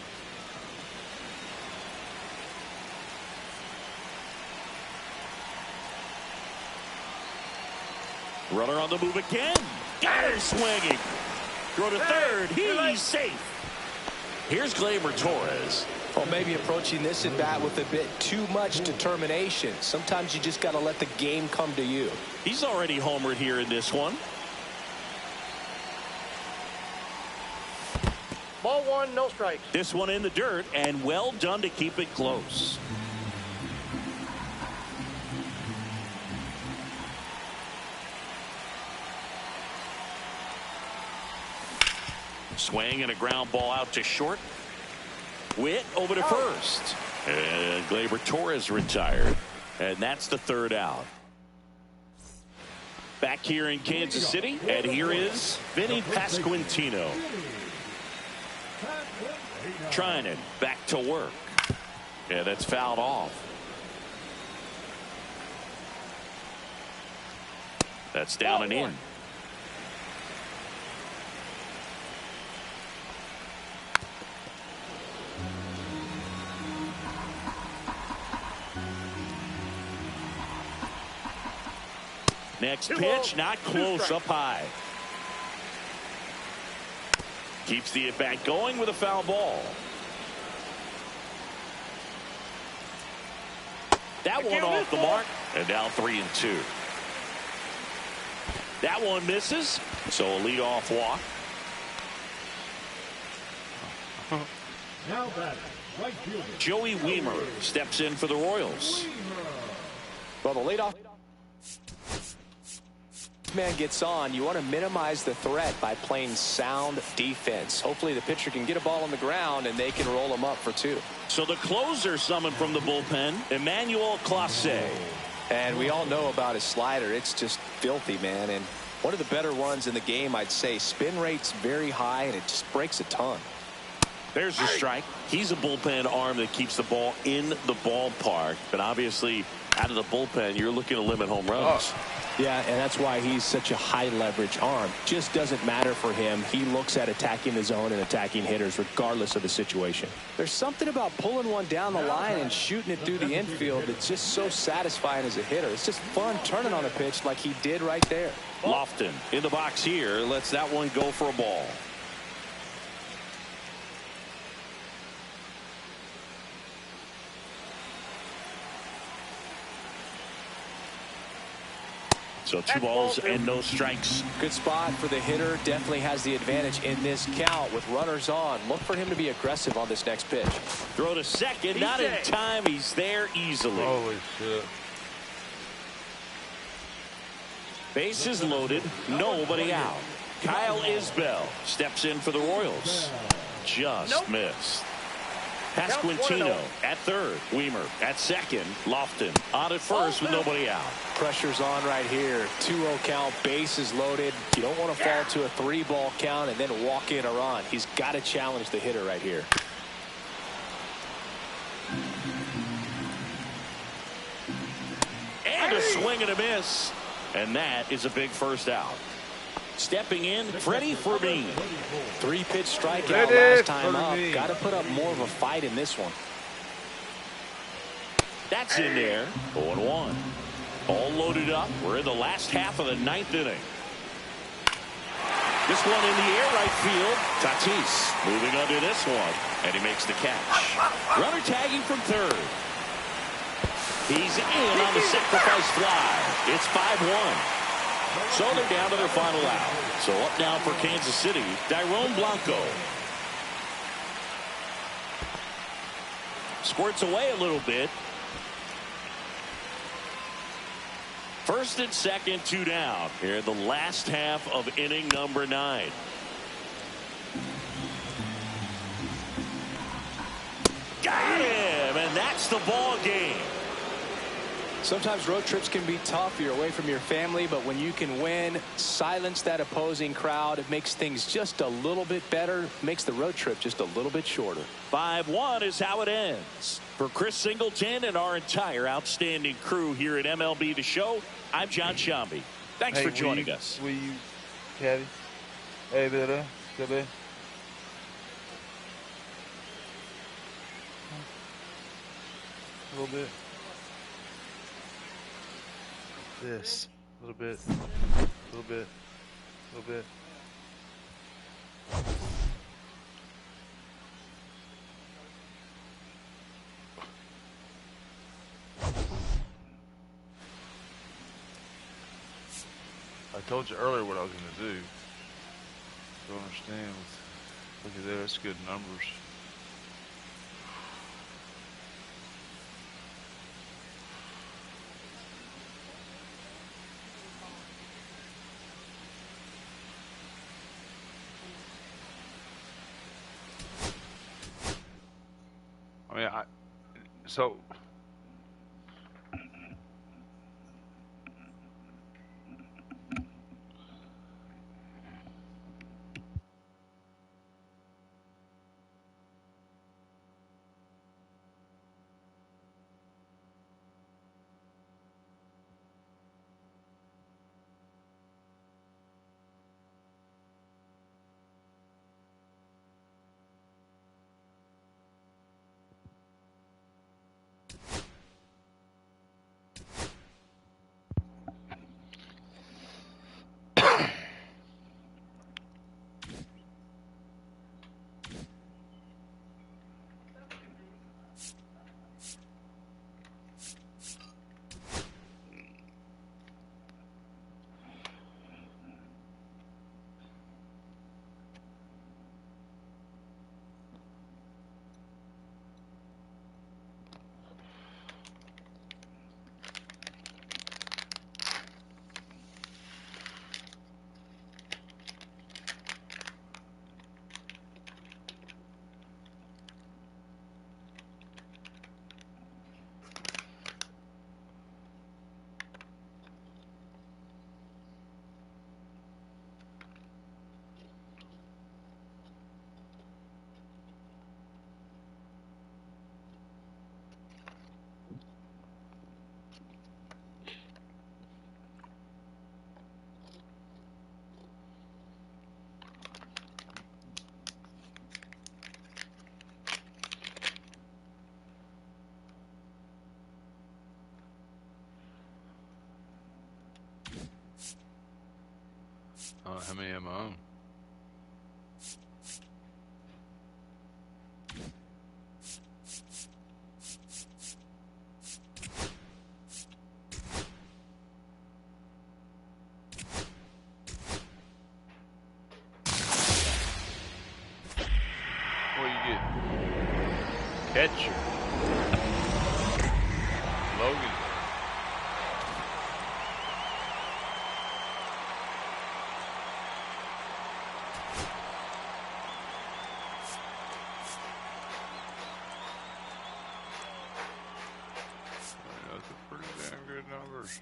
Runner on the move again. Got her swinging. Throw to third. He's safe. Here's Gleyber Torres. Well, maybe approaching this at bat with a bit too much determination. Sometimes you just got to let the game come to you. He's already homered here in this one. Ball one, no strikes. This one in the dirt, and well done to keep it close. Swing and a ground ball out to short. Witt over to first. And Gleyber Torres retired. And that's the third out. Back here in Kansas City. And here is Vinny Pasquantino. Trying it back to work. Yeah, that's fouled off. That's down and in. Next pitch, not close, up high. Keeps the at-bat going with a foul ball. That one off the mark, and now 3-2. That one misses, so a leadoff walk. Now back, right fielder Joey Weimer steps in for the Royals. Well, the leadoff man gets on. You want to minimize the threat by playing sound defense. Hopefully the pitcher can get a ball on the ground and they can roll him up for two. So the closer summoned from the bullpen, Emmanuel Clase. And we all know about his slider. It's just filthy, man. And one of the better ones in the game, I'd say. Spin rate's very high and it just breaks a ton. There's the strike. He's a bullpen arm that keeps the ball in the ballpark. But obviously, out of the bullpen, you're looking to limit home runs. Yeah, and that's why he's such a high leverage arm. Just doesn't matter for him. He looks at attacking the zone and attacking hitters regardless of the situation. There's something about pulling one down the line and shooting it through the infield that's just so satisfying as a hitter. It's just fun turning on a pitch like he did right there. Lofton in the box here lets that one go for a ball. So 2 balls and no strikes. Good spot for the hitter. Definitely has the advantage in this count with runners on. Look for him to be aggressive on this next pitch. Throw to second. Not in time. He's there easily. Holy shit. Bases loaded. Nobody out. Kyle Isbell steps in for the Royals. Just missed. Pasquantino at third. Weimer at second. Lofton on at first with nobody out. Pressure's on right here. 2-0 count. Bases loaded. You don't want to fall to a 3-ball count and then walk in a run. He's got to challenge the hitter right here. And a swing and a miss. And that is a big first out. Stepping in, Freddie Fermin. 3-pitch strikeout last time up. Got to put up more of a fight in this one. That's in there. 0-1. All loaded up. We're in the last half of the 9th inning. This one in the air, right field. Tatis moving under this one, and he makes the catch. Runner tagging from third. He's in on the sacrifice fly. It's 5-1. So they're down to their final out. So up now for Kansas City, Dairon Blanco. Squirts away a little bit. First and second, 2 down here in the last half of inning number 9. Got him, and that's the ball game. Sometimes road trips can be tough. You're away from your family, but when you can win, silence that opposing crowd, it makes things just a little bit better, makes the road trip just a little bit shorter. 5-1 is how it ends. For Chris Singleton and our entire outstanding crew here at MLB The Show, I'm John Shambi. Thanks for joining us. Will you, Caddy? Hey, there. Good day. A little bit. This. A little bit. A little bit. A little bit. I told you earlier what I was going to do. Don't understand. Look at that. That's good numbers. I mean, so how many am I on? What you get? Catcher. Logan. Those are pretty damn good numbers.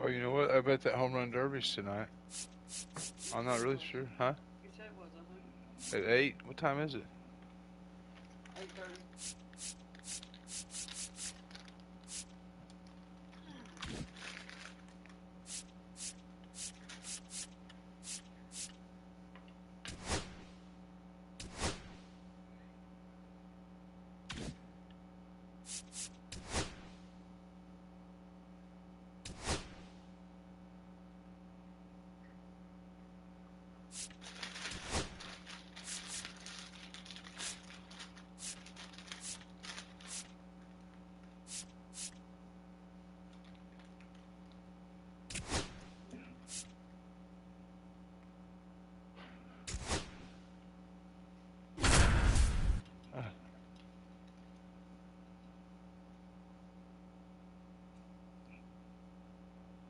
Oh, you know what? I bet that home run derby's tonight. I'm not really sure. Huh? You said it was, At 8? What time is it? 8:30.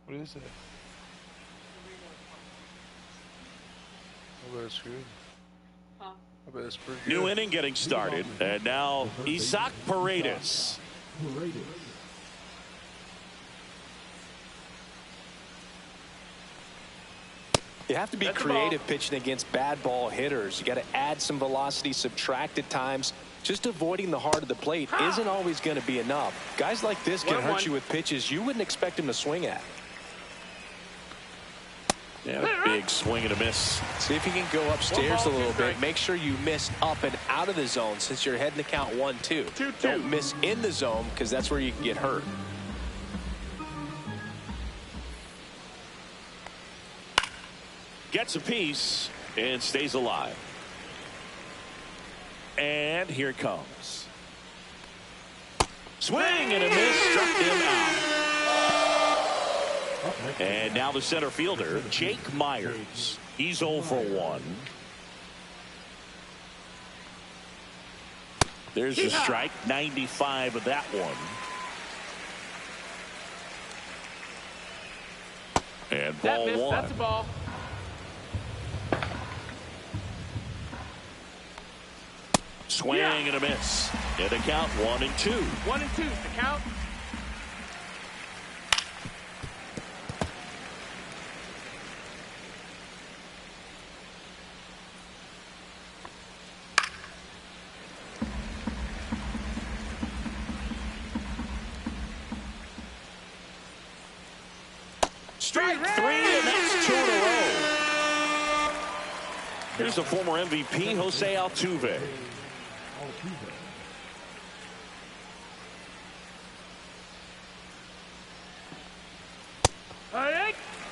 What is that? I bet it's good. Huh? I bet it's pretty good. New inning getting started. And now Isaac Paredes. You have to be creative pitching against bad ball hitters. You got to add some velocity, subtract at times. Just avoiding the heart of the plate isn't always going to be enough. Guys like this can hurt you with pitches you wouldn't expect him to swing at. Yeah, big swing and a miss. See if you can go upstairs a little bit. Make sure you miss up and out of the zone since you're heading to count 1-2. Don't miss in the zone because that's where you can get hurt. Gets a piece and stays alive. And here it comes. Swing and a miss, struck him out. And now the center fielder, Jake Myers. He's 0 for 1. There's a strike, 95 of that one. And ball one. That's a ball. Swing and a miss. And a count 1-2. 1-2 is the count. Strike 3, and that's 2 in a row. Here's the former MVP, Jose Altuve.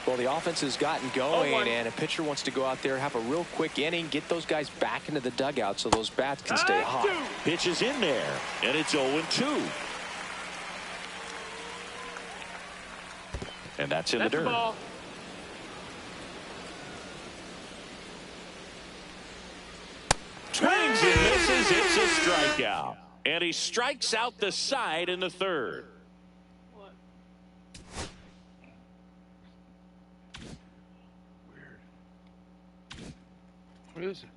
Well, the offense has gotten going, and a pitcher wants to go out there, have a real quick inning, get those guys back into the dugout so those bats can stay hot. Pitch is in there, and it's 0-2. And that's in the dirt. Ball. Swings and misses. It's a strikeout. And he strikes out the side in the third. What? What is it?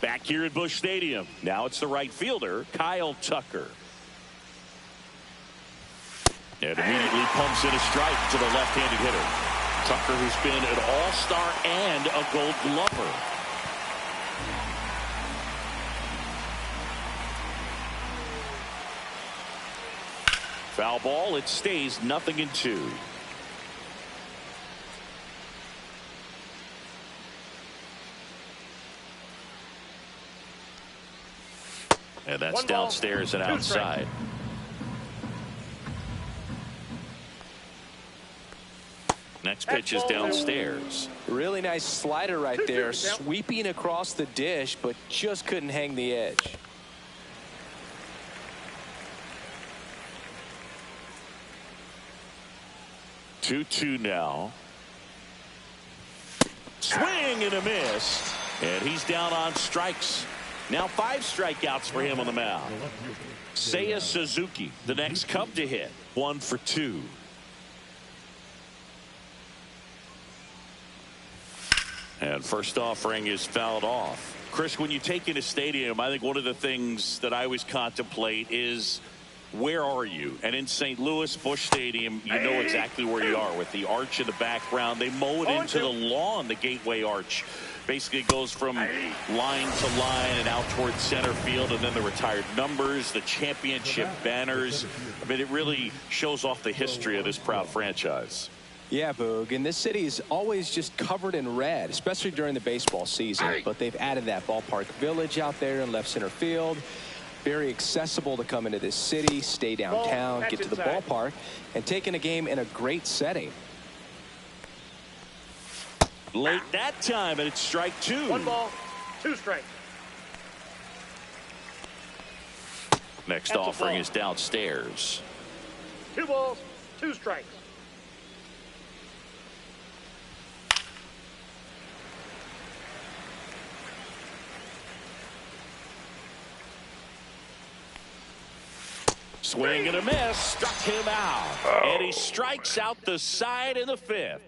Back here at Busch Stadium. Now it's the right fielder, Kyle Tucker. And immediately pumps in a strike to the left-handed hitter. Tucker, who's been an all-star and a Gold Glover. Foul ball. It stays 0-2. And that's downstairs and outside. Next pitch is downstairs. Really nice slider right there, sweeping across the dish, but just couldn't hang the edge. Two now. Swing and a miss. And he's down on strikes. Now 5 strikeouts for him on the mound. Seiya Suzuki, the next Cub to hit. 1 for 2. And first offering is fouled off. Chris, when you take in a stadium, I think one of the things that I always contemplate is, where are you? And in St. Louis, Busch Stadium, you know exactly where you are with the arch in the background. They mow it into the lawn, the gateway arch. Basically goes from line to line and out towards center field, and then the retired numbers, the championship banners. I mean, it really shows off the history of this proud franchise. Yeah, Boog, and this city is always just covered in red, especially during the baseball season. But they've added that ballpark village out there in left center field. Very accessible to come into this city, stay downtown, get to the ballpark, and take in a game in a great setting. Late that time, and it's strike 2. 1 ball, 2 strikes. Next offering is downstairs. 2 balls, 2 strikes. Swing and a miss. Struck him out. And he strikes out the side in the 5th.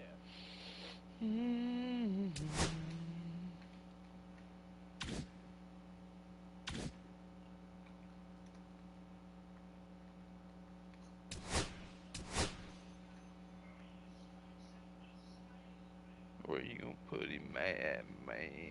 Where you gonna put him at, man?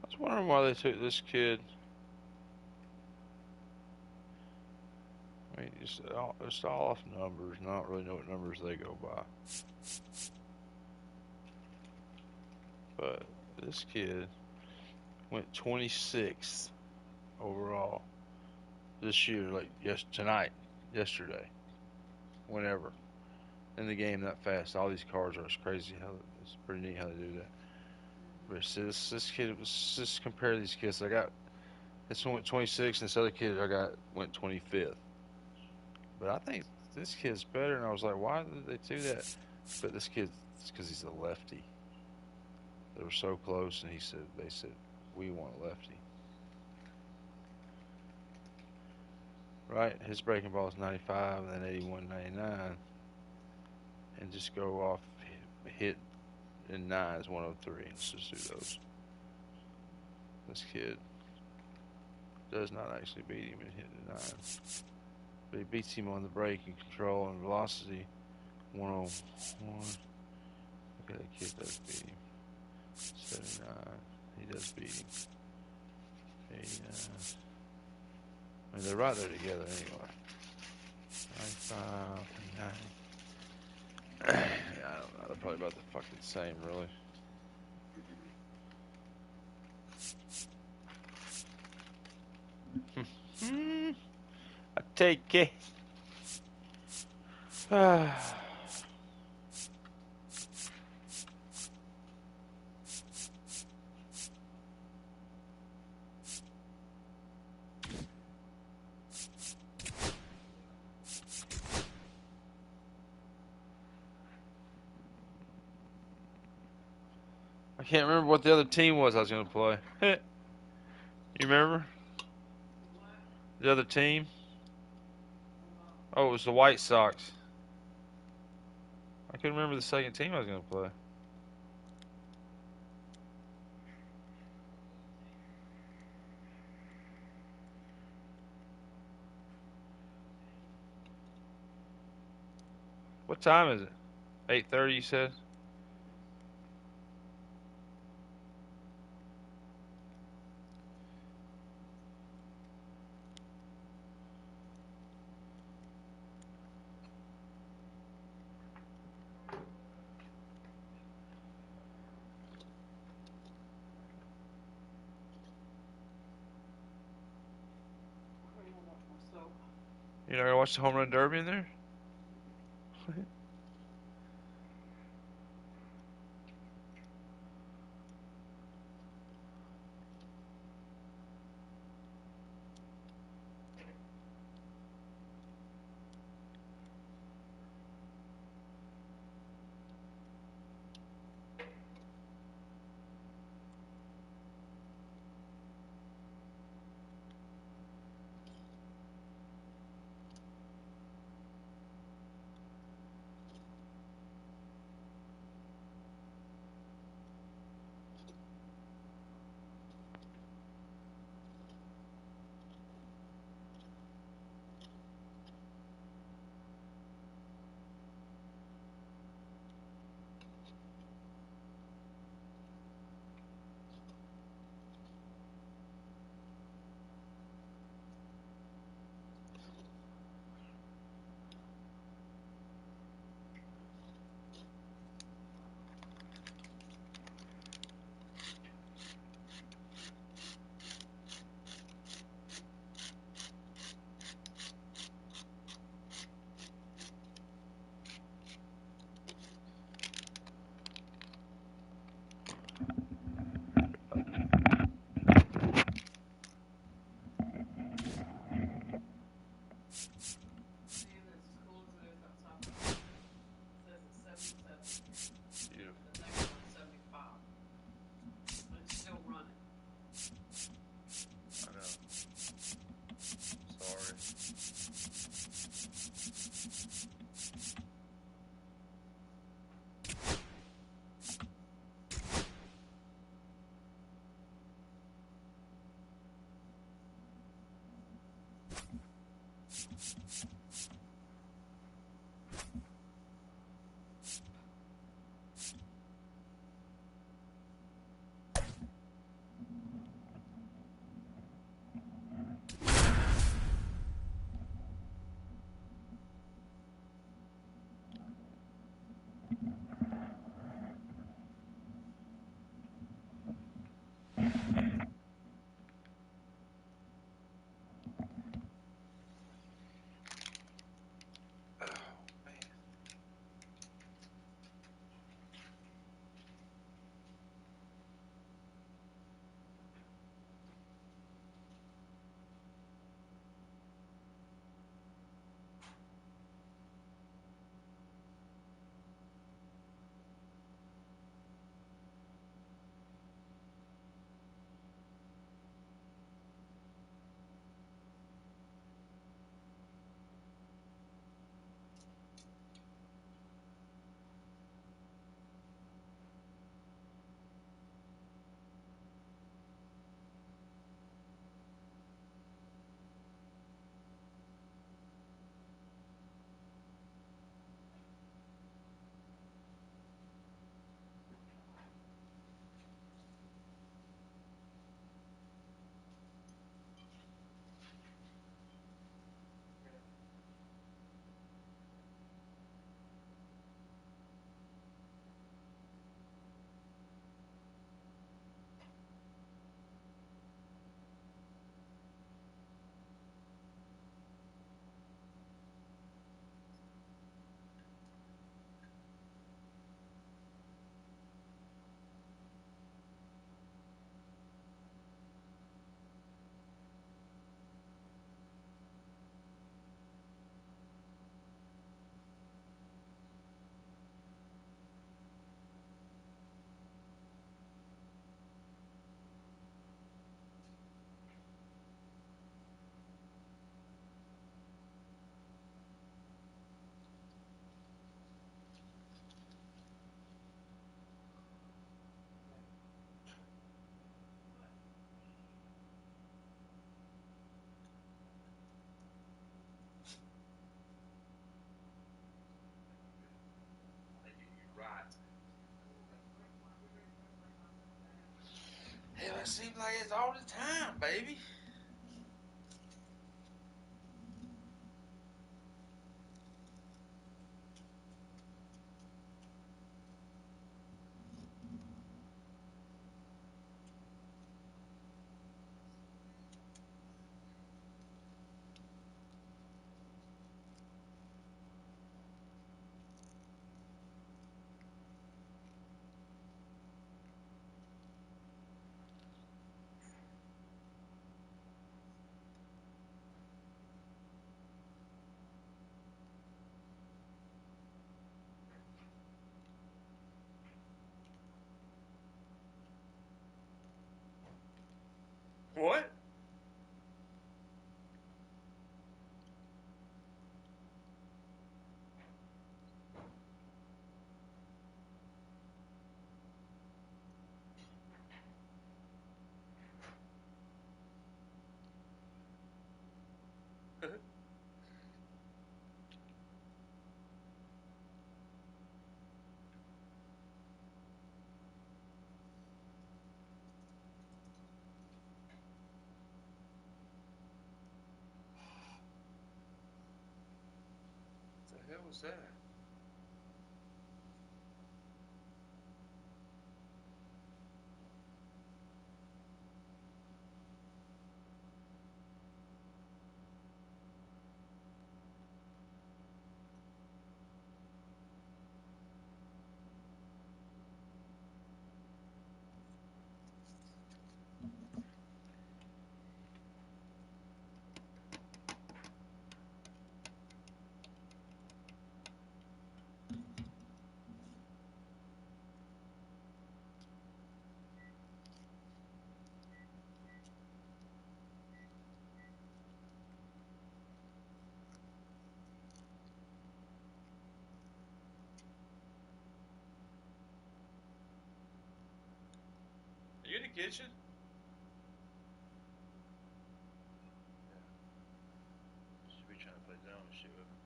I was wondering why they took this kid. I mean, it's all off numbers. I don't really know what numbers they go by. But this kid went 26th overall this year, like yesterday, whenever. In the game that fast. All these cards are crazy. It's pretty neat how they do that. But see, this kid was just compare these kids. I got this one went 26th, and this other kid I got went 25th. But I think this kid's better, and I was like, why did they do that? But this kid, it's because he's a lefty. They were so close, and they said, we want a lefty. Right? His breaking ball is 95, and then 81, 99. And just go off hit in 9 is 103. Let's just do those. This kid does not actually beat him in hitting 9. But he beats him on the break and control and velocity. 101. Look at that kid does beat him. 79. He does beat him. 89. I mean, they're right there together anyway. 95 and 90. Yeah, I don't know. They're probably about the fucking same, really. I take it. I can't remember what the other team was I was going to play. You remember? The other team? Oh, it was the White Sox. I couldn't remember the second team I was going to play. What time is it? 8:30, you said? You're not going to watch the home run derby in there? Beautiful. The next one is 75. But it's still running. I know. Sorry. Hell, it seems like it's all the time, baby. What? What the hell was that? kitchen? Should be trying to play down and shit with him.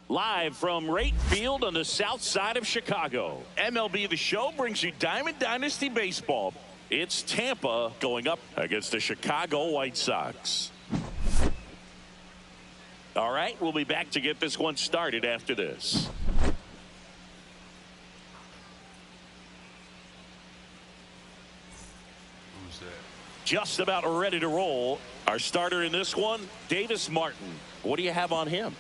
Live from Wright Field on the south side of Chicago, MLB The Show brings you Diamond Dynasty Baseball. It's Tampa going up against the Chicago White Sox. All right, we'll be back to get this one started after this. Who's that? Just about ready to roll. Our starter in this one, Davis Martin. What do you have on him?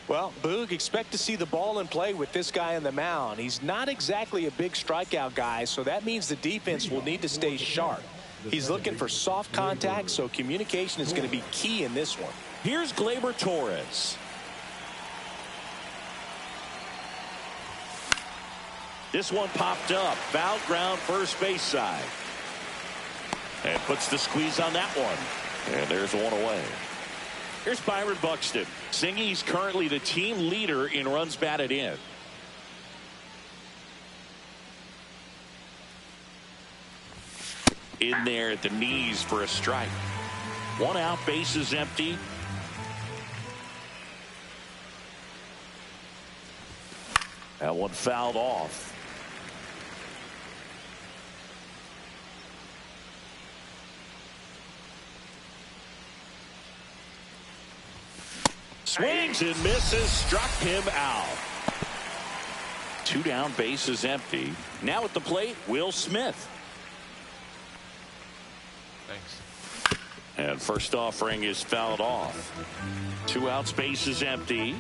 Well, Boog, expect to see the ball in play with this guy on the mound. He's not exactly a big strikeout guy, so that means the defense will need to stay sharp. He's looking for soft contact, so communication is going to be key in this one. Here's Gleyber Torres. This one popped up. Foul ground, first base side. And puts the squeeze on that one. And there's one away. Here's Byron Buxton. Singy's currently the team leader in runs batted in. In there at the knees for a strike. One out, bases empty. That one fouled off. Swings and misses, struck him out. Two down, bases empty. Now at the plate, Will Smith. Thanks. And first offering is fouled off. Two outs, bases empty.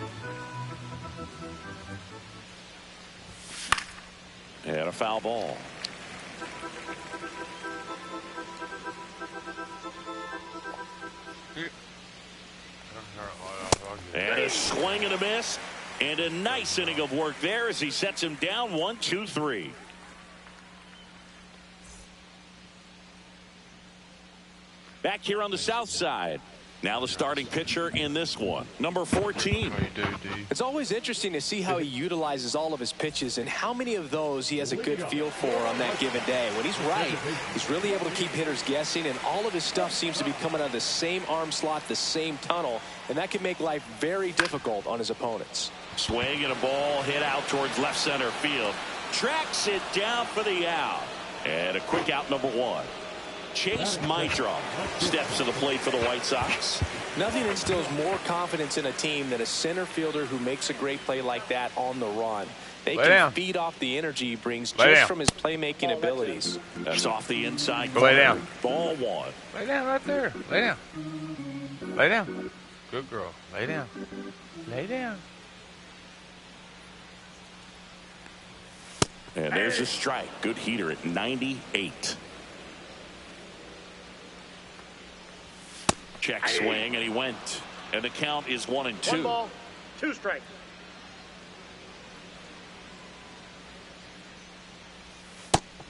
And a foul ball. And a swing and a miss. And a nice inning of work there as he sets him down 1-2-3. Back here on the south side. Now the starting pitcher in this one, number 14. It's always interesting to see how he utilizes all of his pitches and how many of those he has a good feel for on that given day. When he's right, he's really able to keep hitters guessing, and all of his stuff seems to be coming out of the same arm slot, the same tunnel, and that can make life very difficult on his opponents. Swing and a ball hit out towards left center field. Tracks it down for the out. And a quick out, number one. Chase Mitra steps to the plate for the White Sox. Nothing instills more confidence in a team than a center fielder who makes a great play like that on the run. They can feed off the energy he brings just from his playmaking abilities. That's off the inside. Go lay down. Ball one. Lay down right there. Lay down. Lay down. Good girl. Lay down. Lay down. And there's a strike. Good heater at 98. Check swing, and he went. And the count is 1-2. 1 ball, 2 strikes.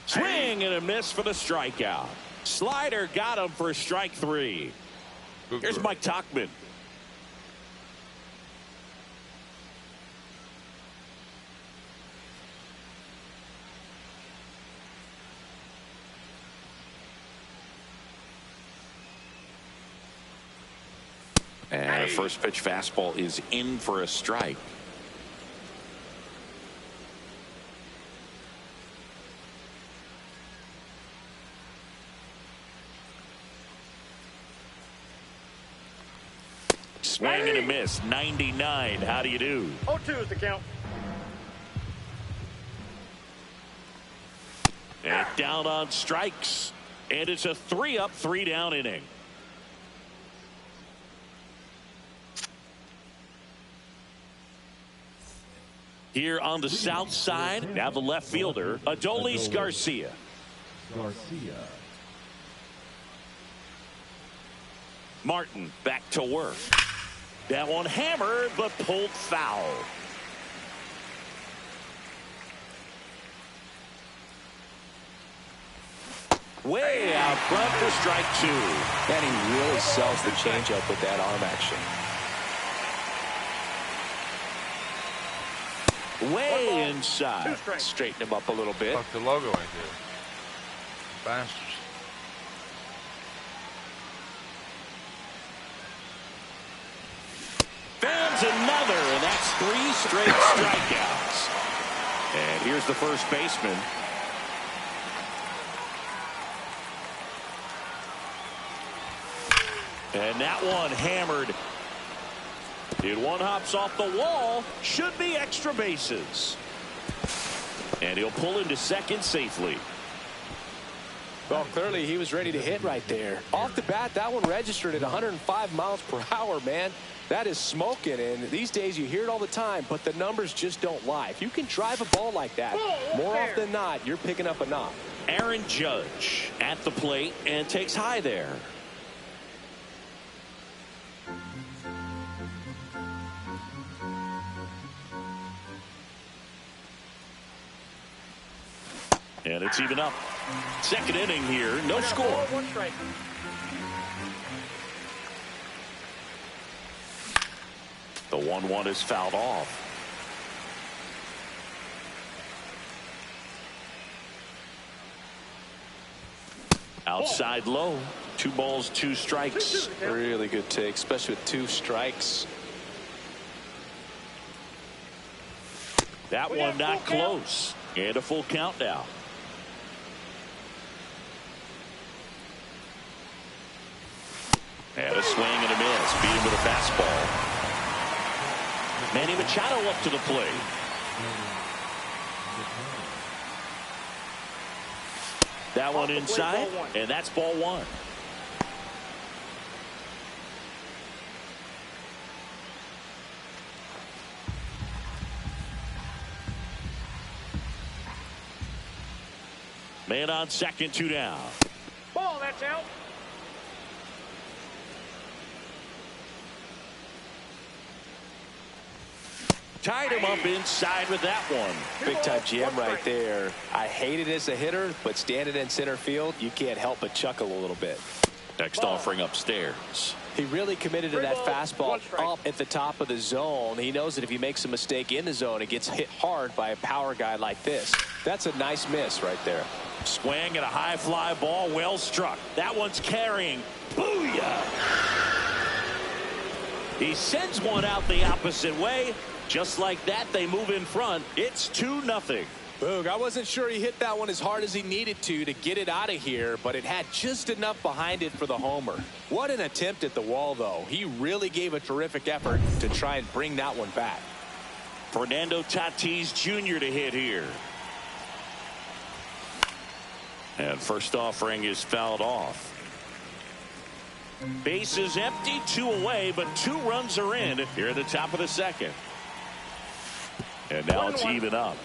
Swing and a miss for the strikeout. Slider got him for strike 3. Here's Mike Tauchman. And a first pitch fastball is in for a strike. Swing and a miss. 99. How do you do? 0-2 is the count. And down on strikes. And it's a 3-up, 3-down inning. Here on the south side, now the left fielder, Adolis Garcia. Martin back to work. That one hammered, but pulled foul. Way out front for strike 2. And he really sells the changeup with that arm action. Way inside. Straighten him up a little bit. Fuck, the logo ain't there. Bastards. Fans another, and that's 3 straight strikeouts. And here's the first baseman. And that one hammered. If one hops off the wall, should be extra bases. And he'll pull into second safely. Well, clearly he was ready to hit right there. Off the bat, that one registered at 105 miles per hour, man. That is smoking, and these days you hear it all the time, but the numbers just don't lie. If you can drive a ball like that, more often than not, you're picking up a knock. Aaron Judge at the plate and takes high there. And it's even up. Second inning here, no score. 1 strike. The 1-1 is fouled off. Outside low. 2 balls, 2 strikes. Really good take, especially with 2 strikes. That one not close. And a full count now. And a swing and a miss. Beat him with a fastball. Manny Machado up to the plate. That one inside, and that's ball 1. Man on second, 2 down. Ball, that's out. Tied him up inside with that one. Big time jam right there. I hate it as a hitter, but standing in center field, you can't help but chuckle a little bit. Next offering upstairs. He really committed to that fastball up at the top of the zone. He knows that if he makes a mistake in the zone, it gets hit hard by a power guy like this. That's a nice miss right there. Swing at a high fly ball, well struck. That one's carrying. Booyah! He sends one out the opposite way. Just like that, they move in front. It's 2-0. Boog, I wasn't sure he hit that one as hard as he needed to get it out of here, but it had just enough behind it for the homer. What an attempt at the wall, though. He really gave a terrific effort to try and bring that one back. Fernando Tatis Jr. to hit here. And first offering is fouled off. Base is empty, 2 away, but 2 runs are in here at the top of the second. And now it's even up.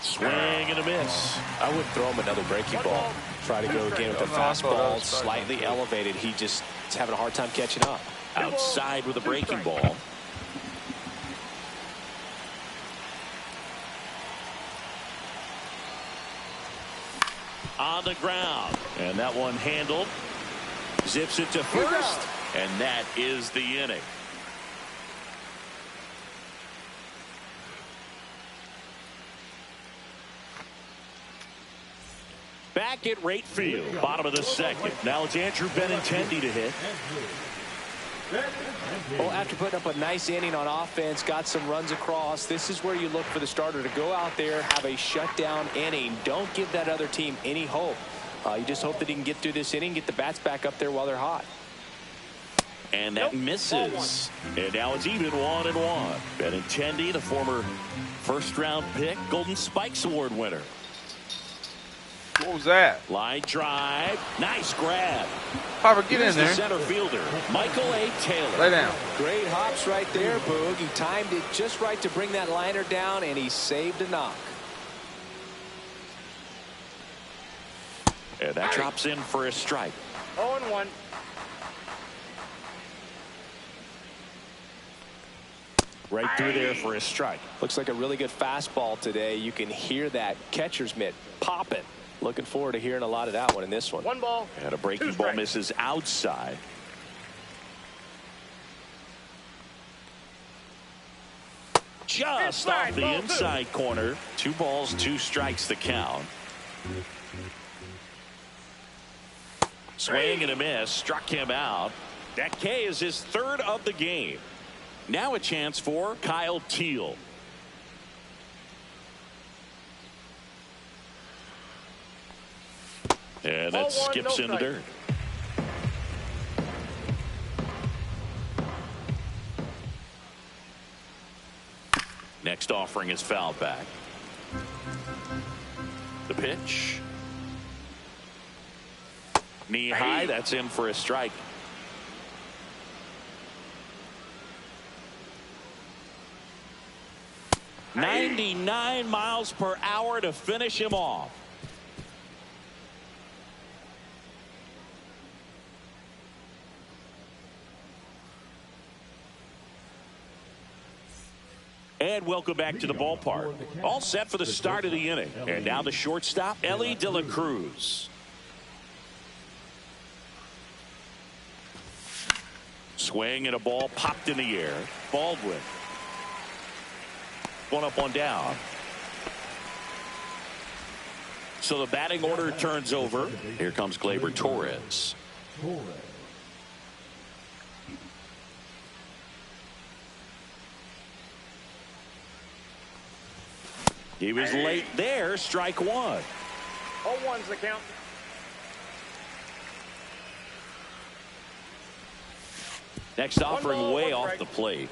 Swing and a miss. I would throw him another breaking ball. Try to go again with the fastball slightly elevated. He just is having a hard time catching up. Outside with a breaking ball. On the ground. And that one handled. Zips it to first. And that is the inning. Back at right field. Bottom of the second. Now it's Andrew Benintendi to hit. Well, after putting up a nice inning on offense, got some runs across, this is where you look for the starter to go out there, have a shutdown inning. Don't give that other team any hope. You just hope that he can get through this inning, get the bats back up there while they're hot. And that misses. And now it's even 1-1. Benintendi, the former first-round pick, Golden Spikes Award winner. What was that? Line drive. Nice grab. Piper, get in there. The center fielder, Michael A. Taylor. Lay down. Great hops right there, Boog. He timed it just right to bring that liner down, and he saved a knock. And that drops in for a strike. 0-1. Right through there for a strike. Looks like a really good fastball today. You can hear that catcher's mitt popping. Looking forward to hearing a lot of that one in this one. 1 ball. And a breaking ball misses outside. Just off the inside corner. 2 balls, 2 strikes the count. Swing and a miss. Struck him out. That K is his 3rd of the game. Now a chance for Kyle Teal. And that skips in the dirt. Next offering is fouled back. The pitch. Knee high. That's in for a strike. Hey. 99 miles per hour to finish him off. And welcome back to the ballpark. All set for the start of the inning. And now the shortstop, Ellie De La Cruz. Swing and a ball popped in the air. Baldwin. One up, one down. So the batting order turns over. Here comes Gleyber Torres. He was late there. Strike 1. 0-1's the count. Next offering way off the plate.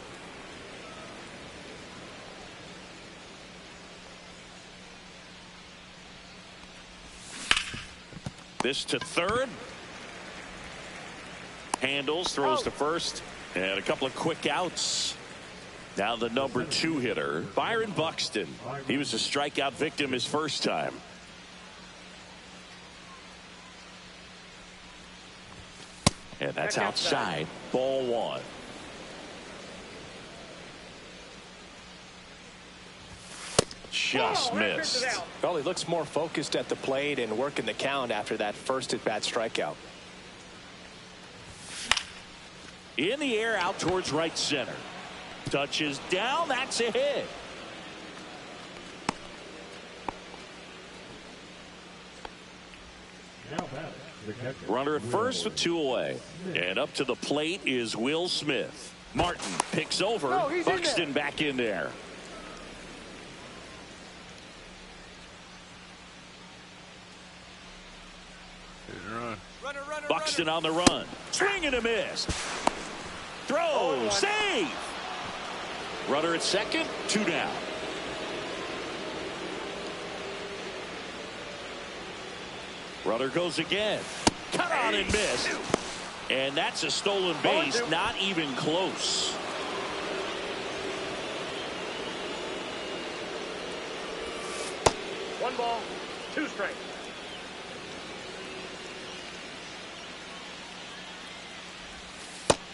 This to third. Handles, throws to first, and a couple of quick outs. Now the number 2 hitter, Byron Buxton. He was a strikeout victim his first time. And that's outside. Ball 1. Just missed. Well, he looks more focused at the plate and working the count after that first at-bat strikeout. In the air, out towards right center. Touches down. That's a hit. Runner at first with 2 away. And up to the plate is Will Smith. Martin picks over. Buxton back in there. Buxton on the run. Swing and a miss. Throw. Save. Runner at second. 2 down. Runner goes again. Cut on and missed. And that's a stolen base. Not even close. One ball, 2 strikes.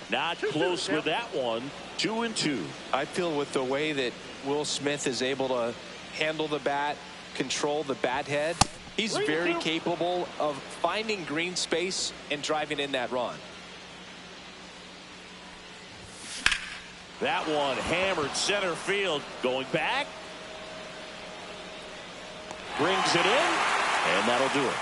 Not close with that one. 2-2. I feel with the way that Will Smith is able to handle the bat, control the bat head, he's very capable of finding green space and driving in that run. That one hammered center field. Going back. Brings it in. And that'll do it.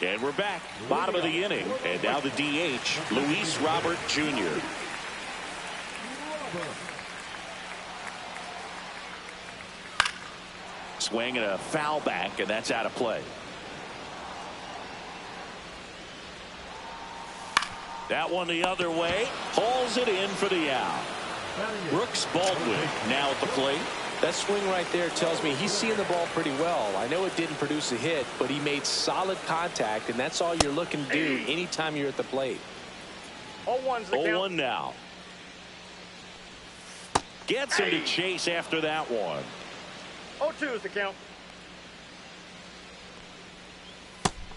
And we're back. Bottom of the inning. And now the DH, Luis Robert Jr. swing and a foul back, and that's out of play. That one the other way. Hauls it in for the out. Brooks Baldwin now at the plate. That swing right there tells me he's seeing the ball pretty well. I know it didn't produce a hit, but he made solid contact, and that's all you're looking to do anytime you're at the plate. 0-1's the count. 0-1 now. Gets him to chase after that one. 0-2 is the count.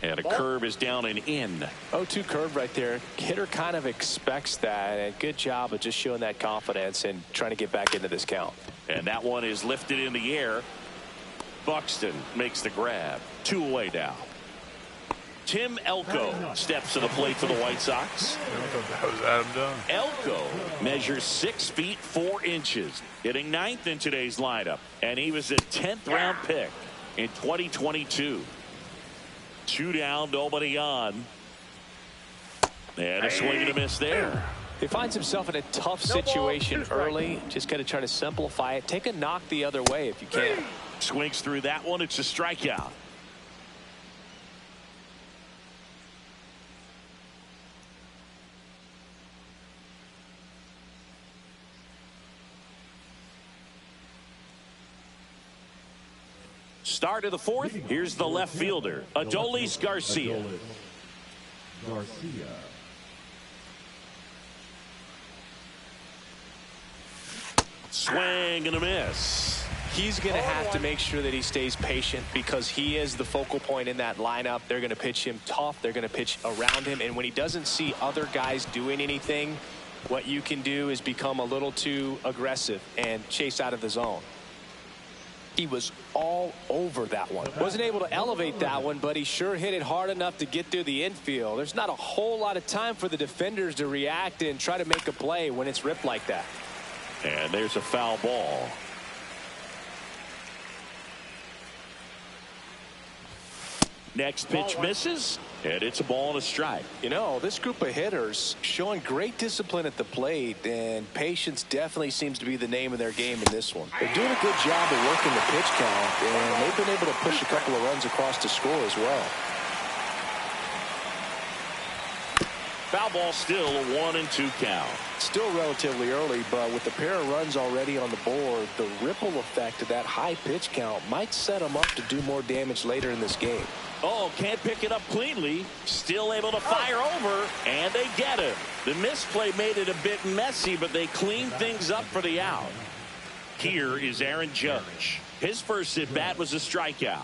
And a curve is down and in. 0-2 curve right there. Hitter kind of expects that, and good job of just showing that confidence and trying to get back into this count. And that one is lifted in the air. Buxton makes the grab. 2 away now. Tim Elko steps to the plate for the White Sox. That was Adam Dunn. Elko measures 6 feet 4 inches, hitting 9th in today's lineup, and he was a 10th round pick in 2022. 2 down, nobody on. And a swing and a miss there. He finds himself in a tough situation early. Just got to try to simplify it. Take a knock the other way if you can. Swings through that one. It's a strikeout. Start of the 4th. Here's the left fielder, Adolis Garcia. Swing and a miss. He's going to have to make sure that he stays patient because he is the focal point in that lineup. They're going to pitch him tough. They're going to pitch around him. And when he doesn't see other guys doing anything, what you can do is become a little too aggressive and chase out of the zone. He was all over that one. Wasn't able to elevate that one, but he sure hit it hard enough to get through the infield. There's not a whole lot of time for the defenders to react and try to make a play when it's ripped like that. And there's a foul ball. Next pitch misses, and it's a ball and a strike. You know, this group of hitters showing great discipline at the plate, and patience definitely seems to be the name of their game in this one. They're doing a good job of working the pitch count, and they've been able to push a couple of runs across to score as well. Foul ball, still a 1-2 count. Still relatively early, but with the pair of runs already on the board, the ripple effect of that high pitch count might set them up to do more damage later in this game. Oh, can't pick it up cleanly. Still able to fire over, and they get him. The misplay made it a bit messy, but they cleaned things up for the out. Here is Aaron Judge. His first at bat was a strikeout.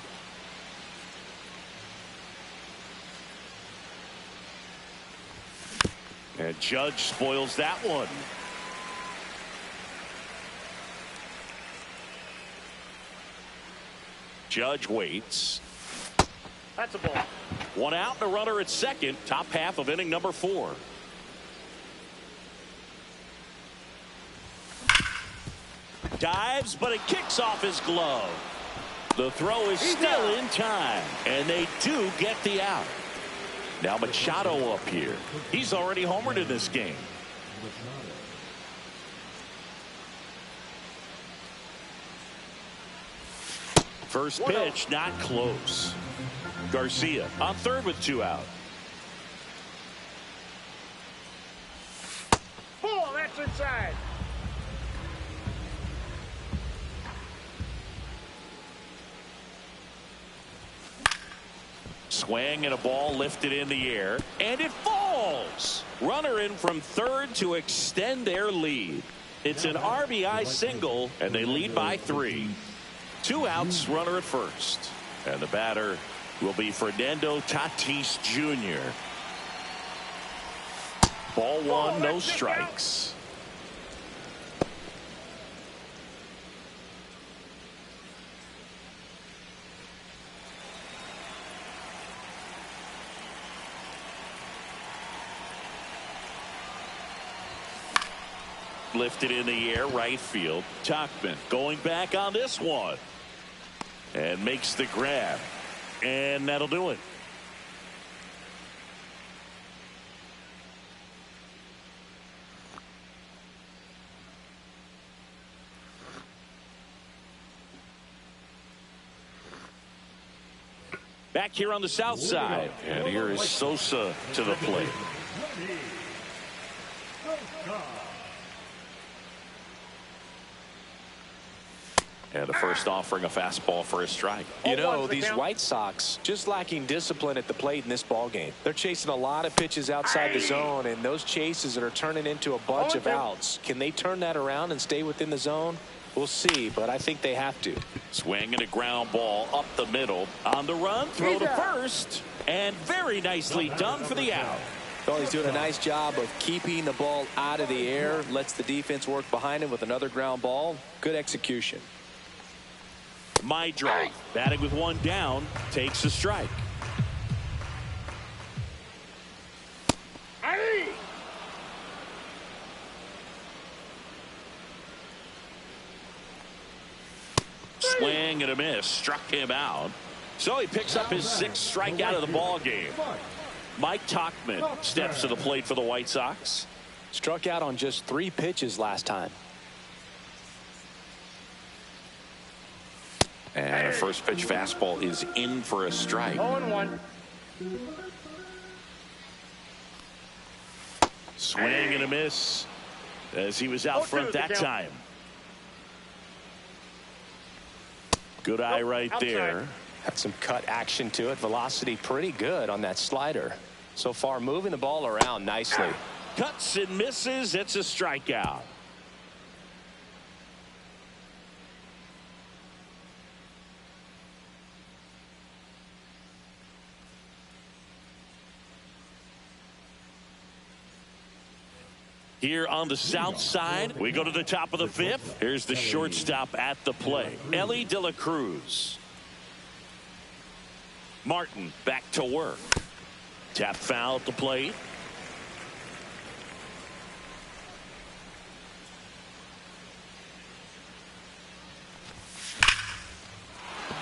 And Judge spoils that one. Judge waits. That's a ball. 1 out and a runner at second. Top half of inning number 4. Dives, but it kicks off his glove. The throw is still in time, and they do get the out. Now Machado up here. He's already homered in this game. First pitch, not close. Garcia on third with 2 out. Ball, that's inside. Swing and a ball lifted in the air, and it falls. Runner in from third to extend their lead. It's an RBI single, and they lead by 3. 2 outs, runner at first. And the batter will be Fernando Tatis Jr. Ball 1, no strikes. Lifted in the air, right field. Tauchman going back on this one. And makes the grab. And that'll do it. Back here on the south side. And here is Sosa to the plate. And the first offering a fastball for a strike. You know, these White Sox just lacking discipline at the plate in this ball game. They're chasing a lot of pitches outside the zone, and those chases are turning into a bunch of outs. Can they turn that around and stay within the zone? We'll see, but I think they have to. Swing and a ground ball up the middle. On the run, throw to first. And very nicely done for the out. Well, he's doing a nice job of keeping the ball out of the air. Lets the defense work behind him with another ground ball. Good execution. My draw. Batting with one down. Takes a strike. Swing and a miss. Struck him out. So he picks up his 6th strikeout of the ball game. Mike Tauchman steps to the plate for the White Sox. Struck out on just 3 pitches last time. And a first pitch fastball is in for a strike. 0-1. Swing and a miss as he was out front that time. Good eye right there. Had some cut action to it. Velocity pretty good on that slider. So far moving the ball around nicely. Cuts and misses. It's a strikeout. Here on the south side, we go to the top of the 5th. Here's the shortstop at the plate, Ellie De La Cruz. Martin back to work. Tap foul at the plate.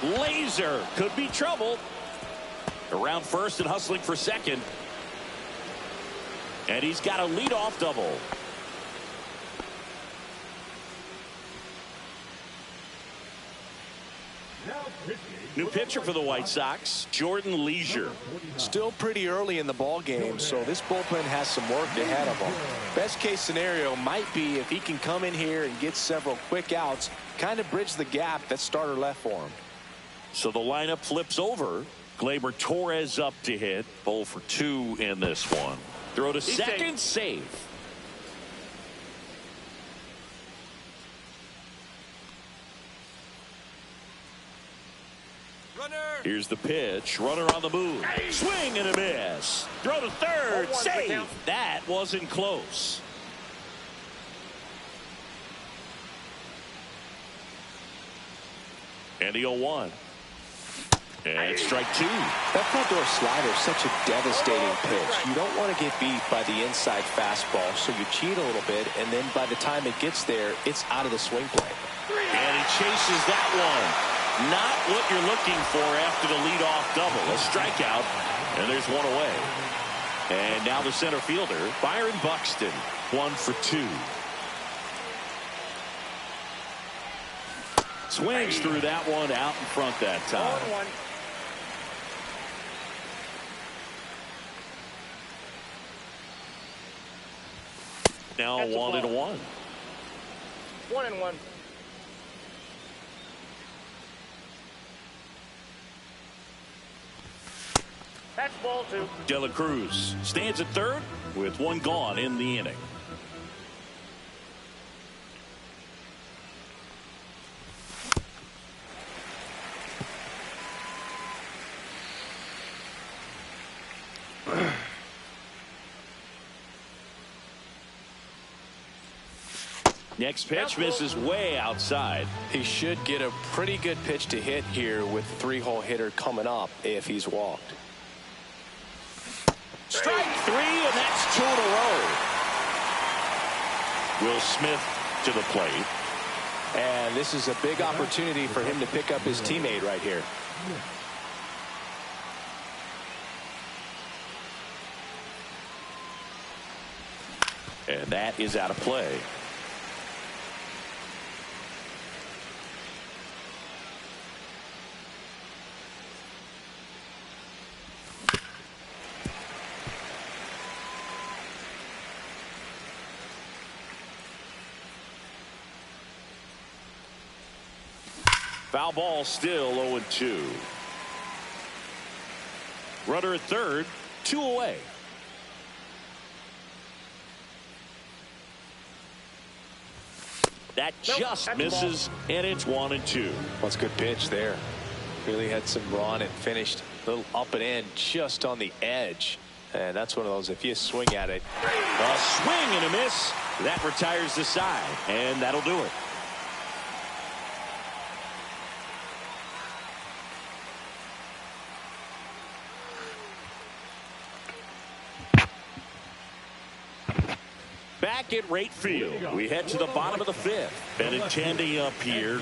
Laser could be trouble. Around first and hustling for second. And he's got a leadoff double. New pitcher for the White Sox, Jordan Leisure. Still pretty early in the ball game, so this bullpen has some work ahead of him. Best case scenario might be if he can come in here and get several quick outs, kind of bridge the gap that starter left for him. So the lineup flips over. Gleyber Torres up to hit. 0 for 2 in this one. Throw to second, save. Here's the pitch. Runner on the move. Swing and a miss. Throw to third. Save. That wasn't close. And the 0-1. And strike 2. That front door slider is such a devastating pitch. You don't want to get beat by the inside fastball, so you cheat a little bit, and then by the time it gets there, it's out of the swing play. And he chases that one. Not what you're looking for after the leadoff double. A strikeout, and there's one away. And now the center fielder, Byron Buxton, 1 for 2. Swings through that one out in front that time. 0-1. Now 1-1. 1-1. That's ball 2. De La Cruz stands at third with 1 gone in the inning. Next pitch misses way outside. He should get a pretty good pitch to hit here with the 3-hole hitter coming up if he's walked. Strike 3, and that's 2 in a row. Will Smith to the plate. And this is a big opportunity for him to pick up his teammate right here. And that is out of play. Foul ball, still 0-2. Runner at third, 2 away. That just misses, and it's 1-2. Well, that's a good pitch there. Really had some run and finished a little up and in just on the edge. And that's one of those, if you swing at it. A swing and a miss. That retires the side, and that'll do it. Back at right field, we head to the bottom of the fifth. Benintendi up here.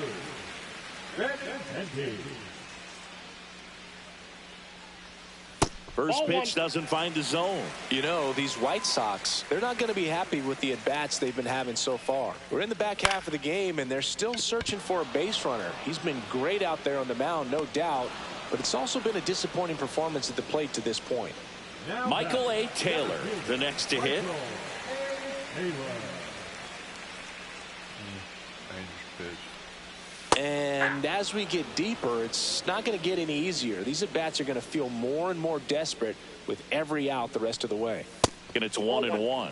First pitch doesn't find the zone. You know, these White Sox, they're not going to be happy with the at-bats they've been having so far. We're in the back half of the game, and they're still searching for a base runner. He's been great out there on the mound, no doubt, but it's also been a disappointing performance at the plate to this point. Michael A. Taylor, the next to hit. And as we get deeper, it's not going to get any easier. These at-bats are going to feel more and more desperate with every out the rest of the way. And it's 1-1.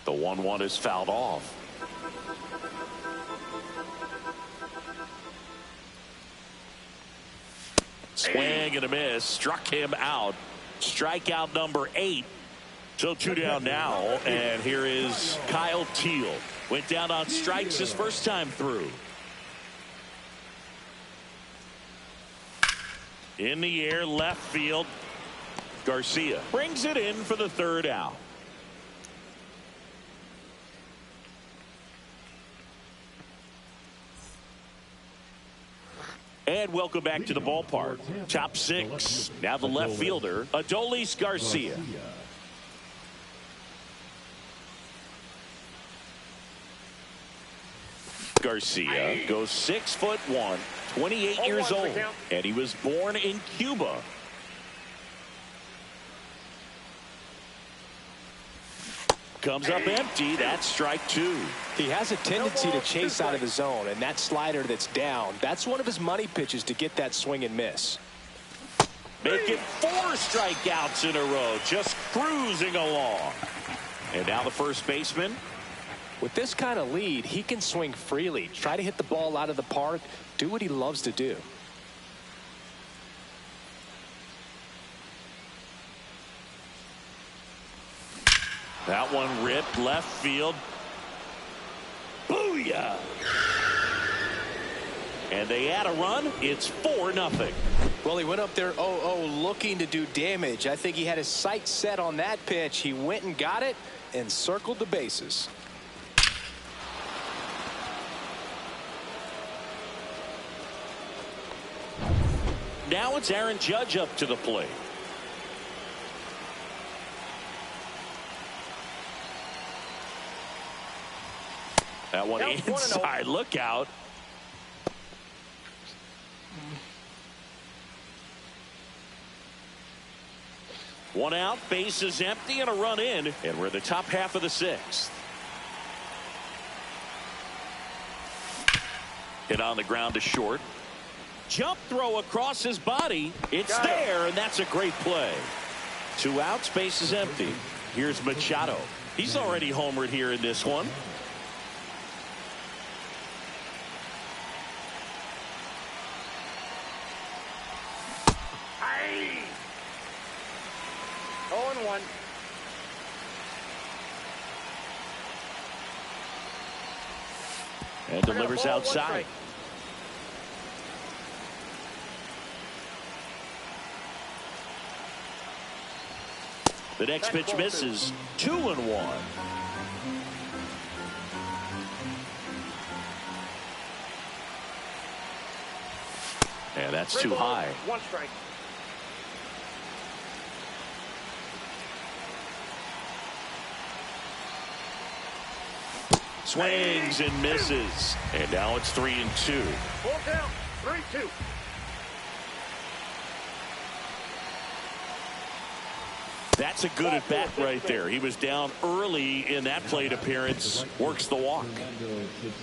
The 1-1 is fouled off. Swing and a miss. Struck him out. Strikeout number 8. So 2 down now. And here is Kyle Teal. Went down on strikes his first time through. In the air, left field. Garcia brings it in for the 3rd out. And welcome back to the ballpark. Top 6. Now the left fielder, Adolis Garcia. Garcia goes 6'1", 28 years old, and he was born in Cuba. Comes up empty. That's strike 2. He has a tendency to chase out of the zone, and that slider that's down, that's one of his money pitches to get that swing and miss. Making 4 strikeouts in a row, just cruising along. And now the first baseman. With this kind of lead, he can swing freely, try to hit the ball out of the park, do what he loves to do. That one ripped left field. Booyah! And they add a run. It's 4-0. Well, he went up there 0-0 looking to do damage. I think he had his sights set on that pitch. He went and got it and circled the bases. Now it's Aaron Judge up to the plate. That one inside. Look out. One out, bases empty, and a run in, and we're in the top half of the 6th. Hit on the ground to short. Jump throw across his body. It's there, and that's a great play. 2 outs, base is empty. Here's Machado. He's already homered here in this one. Aye. 0-1. And delivers outside. The next pitch misses. 2-1. And that's too high. 1 strike. Swings and misses. And now it's 3-2. Full count. 3-2. That's a good at bat right there. He was down early in that plate appearance. Works the walk.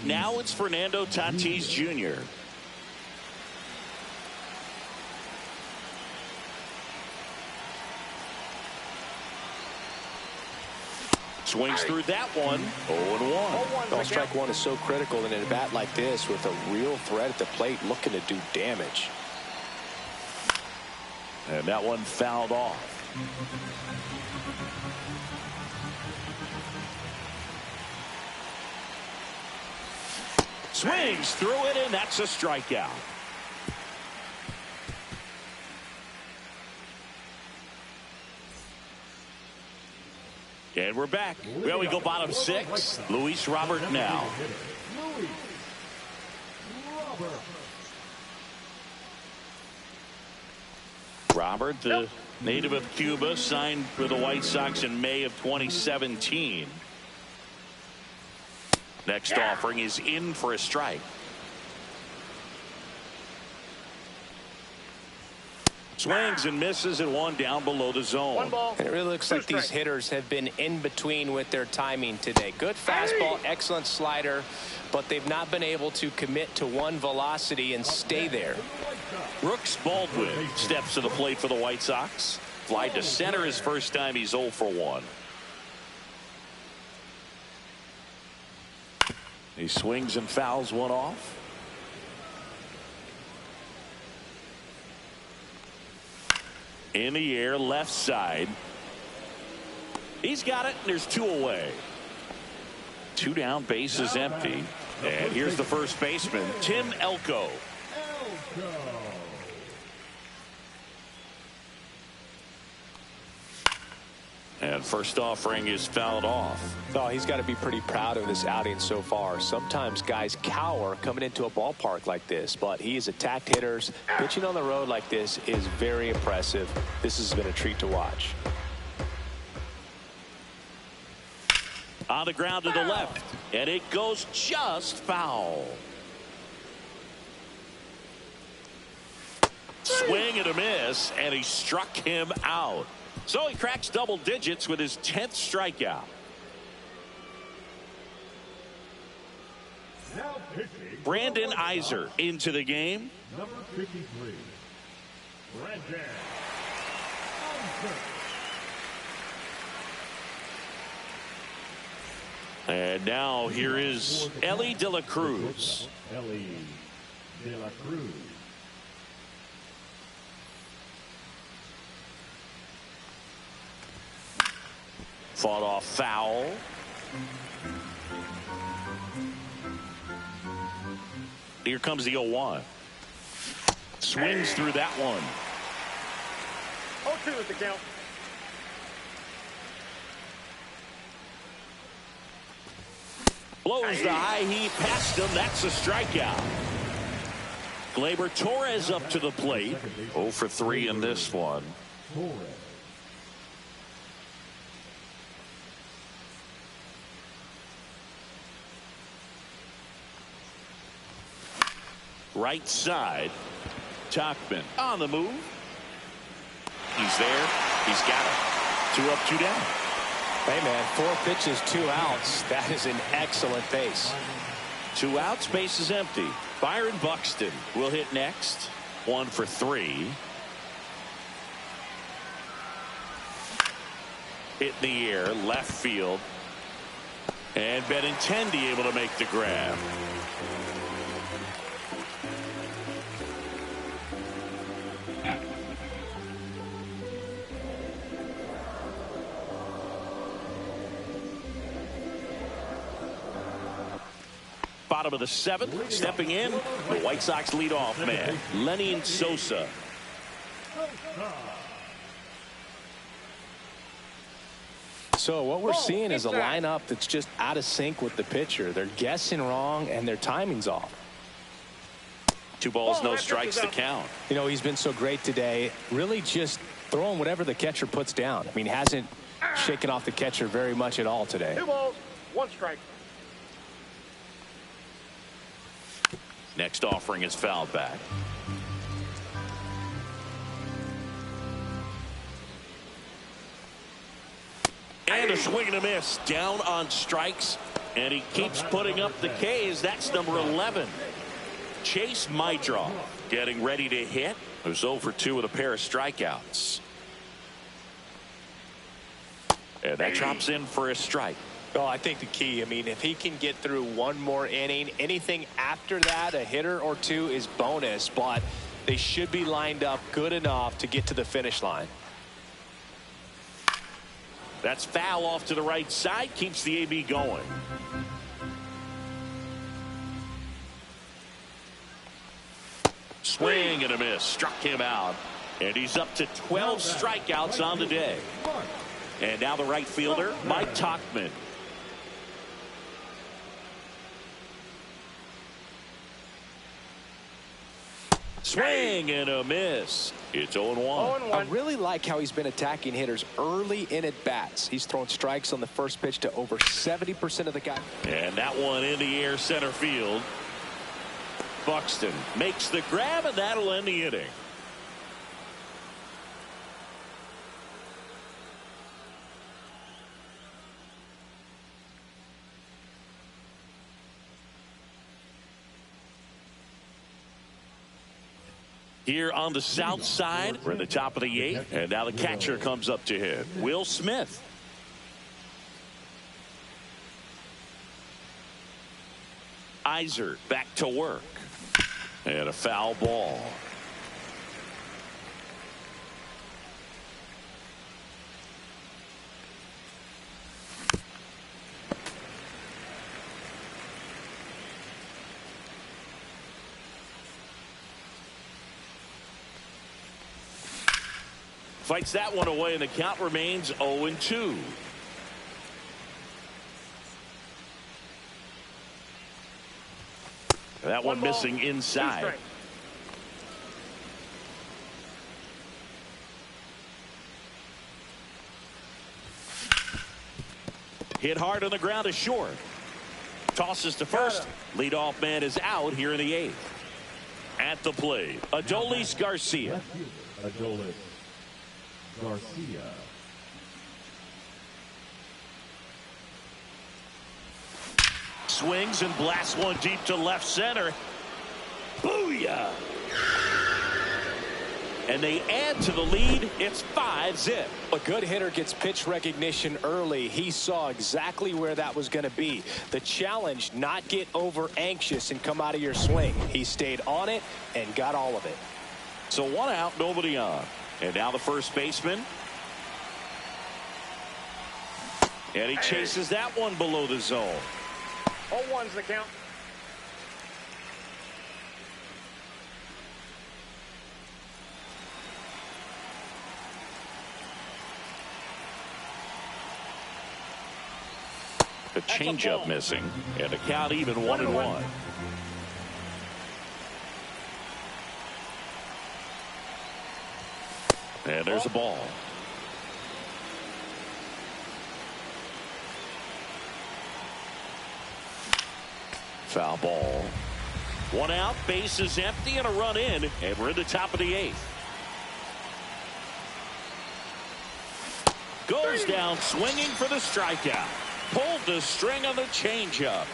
Now it's Fernando Tatis Jr. Swings through that one. 0-1. Well, strike one is so critical in a bat like this with a real threat at the plate looking to do damage. And that one fouled off. Swings through it, and that's a strikeout. And we're back. Well, we go bottom six. Luis Robert now. Robert, the native of Cuba, signed with the White Sox in May of 2017. Next offering is in for a strike. Swings and misses and one down below the zone. And it really looks like these hitters have been in between with their timing today. Good fastball, excellent slider, but they've not been able to commit to one velocity and stay there. Brooks Baldwin steps to the plate for the White Sox. Fly to center his first time. He's 0 for 1. He swings and fouls one off. In the air, left side. He's got it, and there's 2 away. 2 down, base is empty. And here's the first baseman, Tim Elko. And first offering is fouled off. Oh, he's got to be pretty proud of this outing so far. Sometimes guys cower coming into a ballpark like this, but he has attacked hitters. Pitching on the road like this is very impressive. This has been a treat to watch. On the ground to the left, and it goes just foul. Swing and a miss, and he struck him out. So he cracks double digits with his 10th strikeout. Brandon Iser into the game. Number 53, Brandon Iser. And now here is Ellie De La Cruz. Ellie De La Cruz. Fought off foul. Here comes the 0-1. Swings through that one. 0-2 is the count. Blows the high heat past him. That's a strikeout. Gleyber Torres up to the plate. 0 for 3 in this one. Right side. Tauchman on the move. He's there. He's got it. 2 up, 2 down. Hey, man, 4 pitches, 2 outs. That is an excellent pace. 2 outs, base is empty. Byron Buxton will hit next. 1 for 3. Hit in the air, left field. And Benintendi able to make the grab. Bottom of the 7th, stepping in, the White Sox leadoff man, Lenny Sosa. So what we're seeing is a lineup that's just out of sync with the pitcher. They're guessing wrong, and their timing's off. 2 balls, no strikes to count. You know, he's been so great today, really just throwing whatever the catcher puts down. I mean, hasn't shaken off the catcher very much at all today. 2 balls, 1 strike. Next offering is fouled back. And a swing and a miss. Down on strikes. And he keeps putting up the Ks. That's number 11. Chase Mydroff getting ready to hit. Who's 0 for 2 with a pair of strikeouts. And that drops in for a strike. Well, I think the key, I mean, if he can get through one more inning, anything after that, a hitter or two is bonus, but they should be lined up good enough to get to the finish line. That's foul off to the right side, keeps the AB going. Swing and a miss, struck him out. And he's up to 12 strikeouts on the day. And now the right fielder, Mike Tauchman. Swing and a miss. It's 0-1. I really like how he's been attacking hitters early in at bats. He's thrown strikes on the first pitch to over 70% of the guys. And that one in the air center field. Buxton makes the grab, and that'll end the inning. Here on the south side, we're at the top of the 8th, and now the catcher comes up to hit. Will Smith. Iser back to work. And a foul ball. Fights that one away, and the count remains 0-2. That one missing inside. Hit hard on the ground to short. Tosses to first. Leadoff man is out here in the 8th. At the plate, Adolis Garcia. Adolis Garcia. Swings and blasts one deep to left center. Booyah! And they add to the lead. It's 5-zip. A good hitter gets pitch recognition early. He saw exactly where that was going to be. The challenge, not get over anxious and come out of your swing. He stayed on it and got all of it. So 1 out, nobody on. And now the first baseman. And he chases that one below the zone. 0-1's the count. The changeup missing, and the count even 1-1. And there's a ball. Foul ball. 1 out, base is empty, and a run in, and we're in the top of the 8th. Goes down swinging for the strikeout. Pulled the string on the changeup.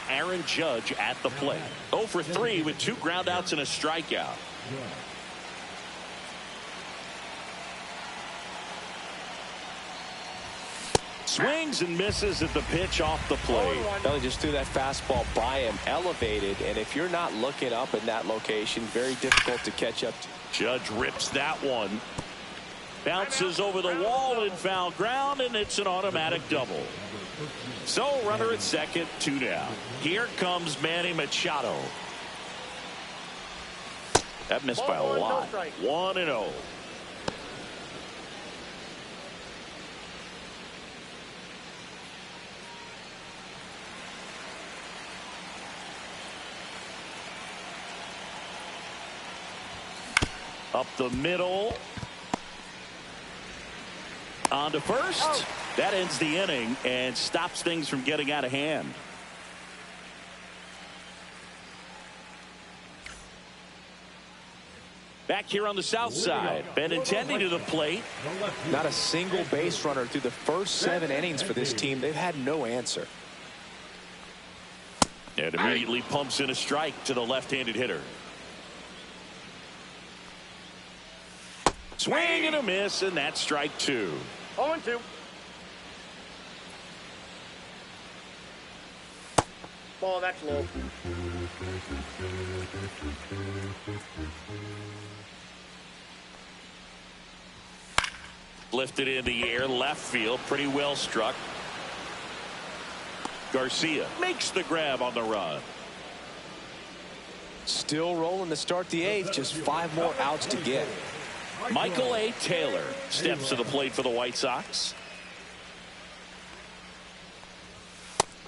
Aaron Judge at the plate. 0 for 3 with 2 groundouts and a strikeout. Swings and misses at the pitch off the plate. Well, he just threw that fastball by him, elevated, and if you're not looking up in that location, very difficult to catch up to. Judge rips that one. Bounces over the wall in foul ground, and it's an automatic double. So runner at second, 2 down. Here comes Manny Machado. That missed by a lot. 1-0. Up the middle. On to first. That ends the inning and stops things from getting out of hand. Back here on the south side, Benintendi to the plate. Not a single base runner through the first 7 innings for this team. They've had no answer. And immediately pumps in a strike to the left-handed hitter. Swing and a miss, and that's strike 2. 0-2. Ball, that's low. Lifted in the air, left field, pretty well struck. Garcia makes the grab on the run. Still rolling to start the 8th. Just 5 more outs to get. Michael A. Taylor steps to the plate for the White Sox.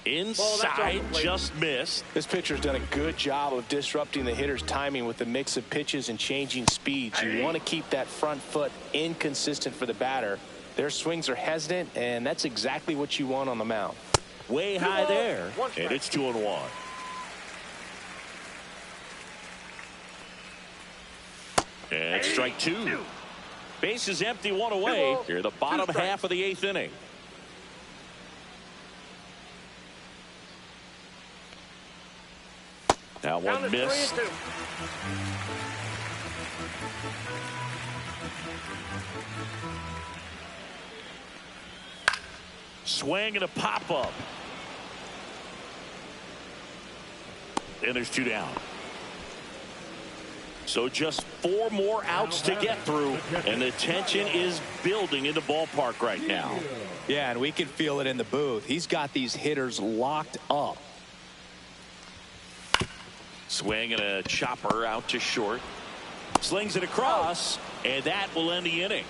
Inside, just missed. This pitcher's done a good job of disrupting the hitter's timing with the mix of pitches and changing speeds. You want to keep that front foot inconsistent for the batter. Their swings are hesitant, and that's exactly what you want on the mound. Way high there, and it's 2-1. And strike 2. Base is empty, 1 away. Here the bottom half of the 8th inning. Now one miss. Swing and a pop-up. And there's 2 down. So just 4 more outs to get through, and the tension is building in the ballpark right now. Yeah, and we can feel it in the booth. He's got these hitters locked up. Swing and a chopper out to short. Slings it across, and that will end the inning.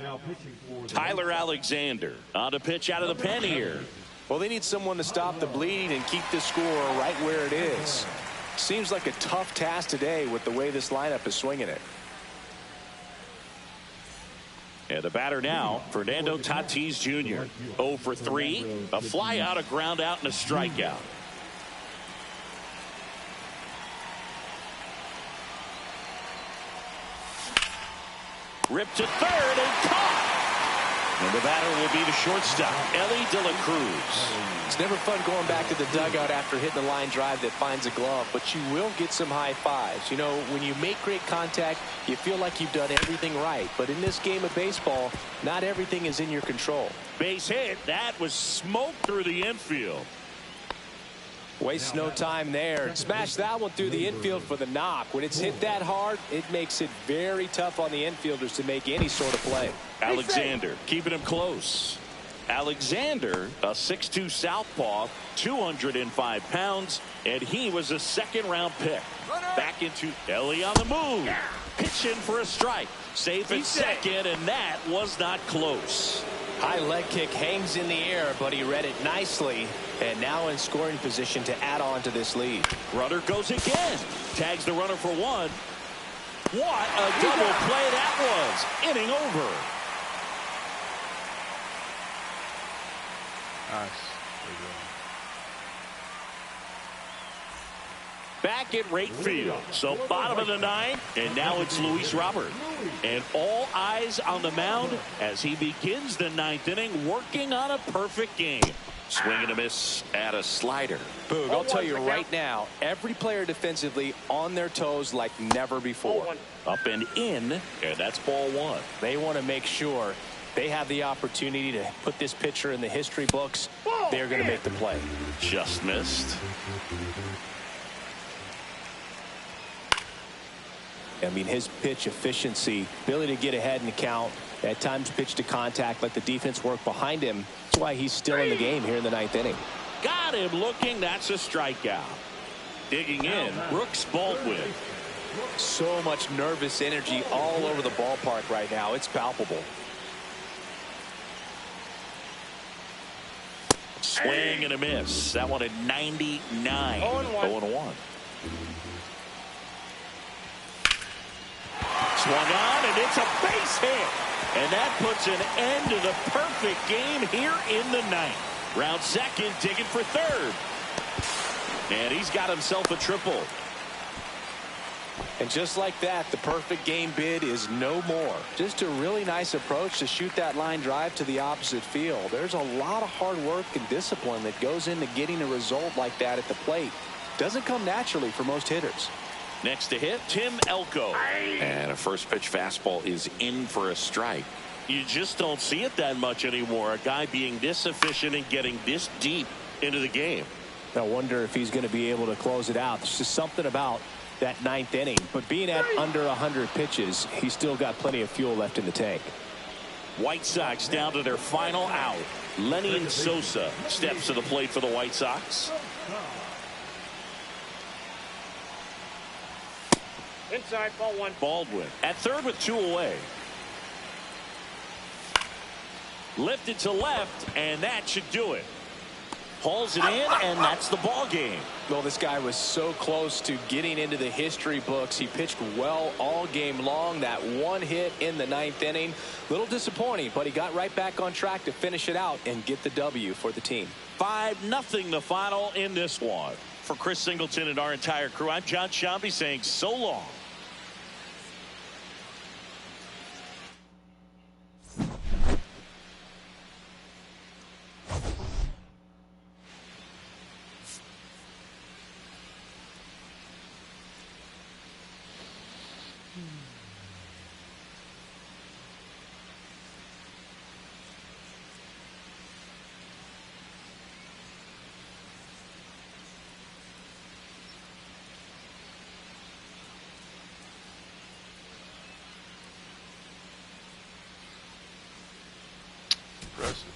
Now pitching for Tyler Alexander on to pitch out of the pen here. Well, they need someone to stop the bleeding and keep the score right where it is. Seems like a tough task today with the way this lineup is swinging it. And the batter now, Fernando Tatis Jr. 0 for 3, a fly out, a ground out, and a strikeout. Ripped to third and caught. And the batter will be the shortstop, Ellie De La Cruz. It's never fun going back to the dugout after hitting a line drive that finds a glove, but you will get some high fives. You know, when you make great contact, you feel like you've done everything right. But in this game of baseball, not everything is in your control. Base hit. That was smoke through the infield. Wastes no time there. Smash that one through the infield for the knock. When it's hit that hard, it makes it very tough on the infielders to make any sort of play. Alexander keeping him close. Alexander, a 6'2 southpaw, 205 pounds, and he was a second-round pick. Back into Ellie on the move. Pitch in for a strike. Safe at second, and that was not close. High leg kick hangs in the air, but he read it nicely, and now in scoring position to add on to this lead. Runner goes again. Tags the runner for 1. What a double play that was. Inning over. Nice. Back at right field. So bottom of the 9th, and now it's Luis Robert. And all eyes on the mound as he begins the 9th inning, working on a perfect game. Swing and a miss at a slider. Boog, I'll tell you right now, every player defensively on their toes like never before. Up and in, and that's ball 1. They want to make sure they have the opportunity to put this pitcher in the history books. They're going to make the play. Just missed. I mean, his pitch efficiency, ability to get ahead in the count, at times pitch to contact, let the defense work behind him. That's why he's still in the game here in the 9th inning. Got him looking. That's a strikeout. Digging in, Brooks Baldwin. So much nervous energy all over the ballpark right now. It's palpable. Swing and a miss. That one at 99. 0-1. Swung on, and it's a base hit. And that puts an end to the perfect game here in the 9th. Round second, digging for third. And he's got himself a triple. And just like that, the perfect game bid is no more. Just a really nice approach to shoot that line drive to the opposite field. There's a lot of hard work and discipline that goes into getting a result like that at the plate. Doesn't come naturally for most hitters. Next to hit, Tim Elko. And a first pitch fastball is in for a strike. You just don't see it that much anymore. A guy being this efficient and getting this deep into the game. I wonder if he's going to be able to close it out. There's just something about that ninth inning. But being at under 100 pitches, he's still got plenty of fuel left in the tank. White Sox down to their final out. Lenny Sosa steps to the plate for the White Sox. Inside, ball one. Baldwin at third with 2 away. Lifted to left, and that should do it. Hauls it in, and that's the ball game. Well, this guy was so close to getting into the history books. He pitched well all game long. That one hit in the ninth inning, little disappointing, but he got right back on track to finish it out and get the W for the team. 5-0 the final in this one. For Chris Singleton and our entire crew, I'm John Shambi saying so long. Impressive.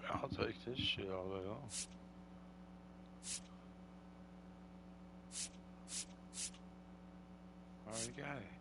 I'll take this shit all day long. Already got it.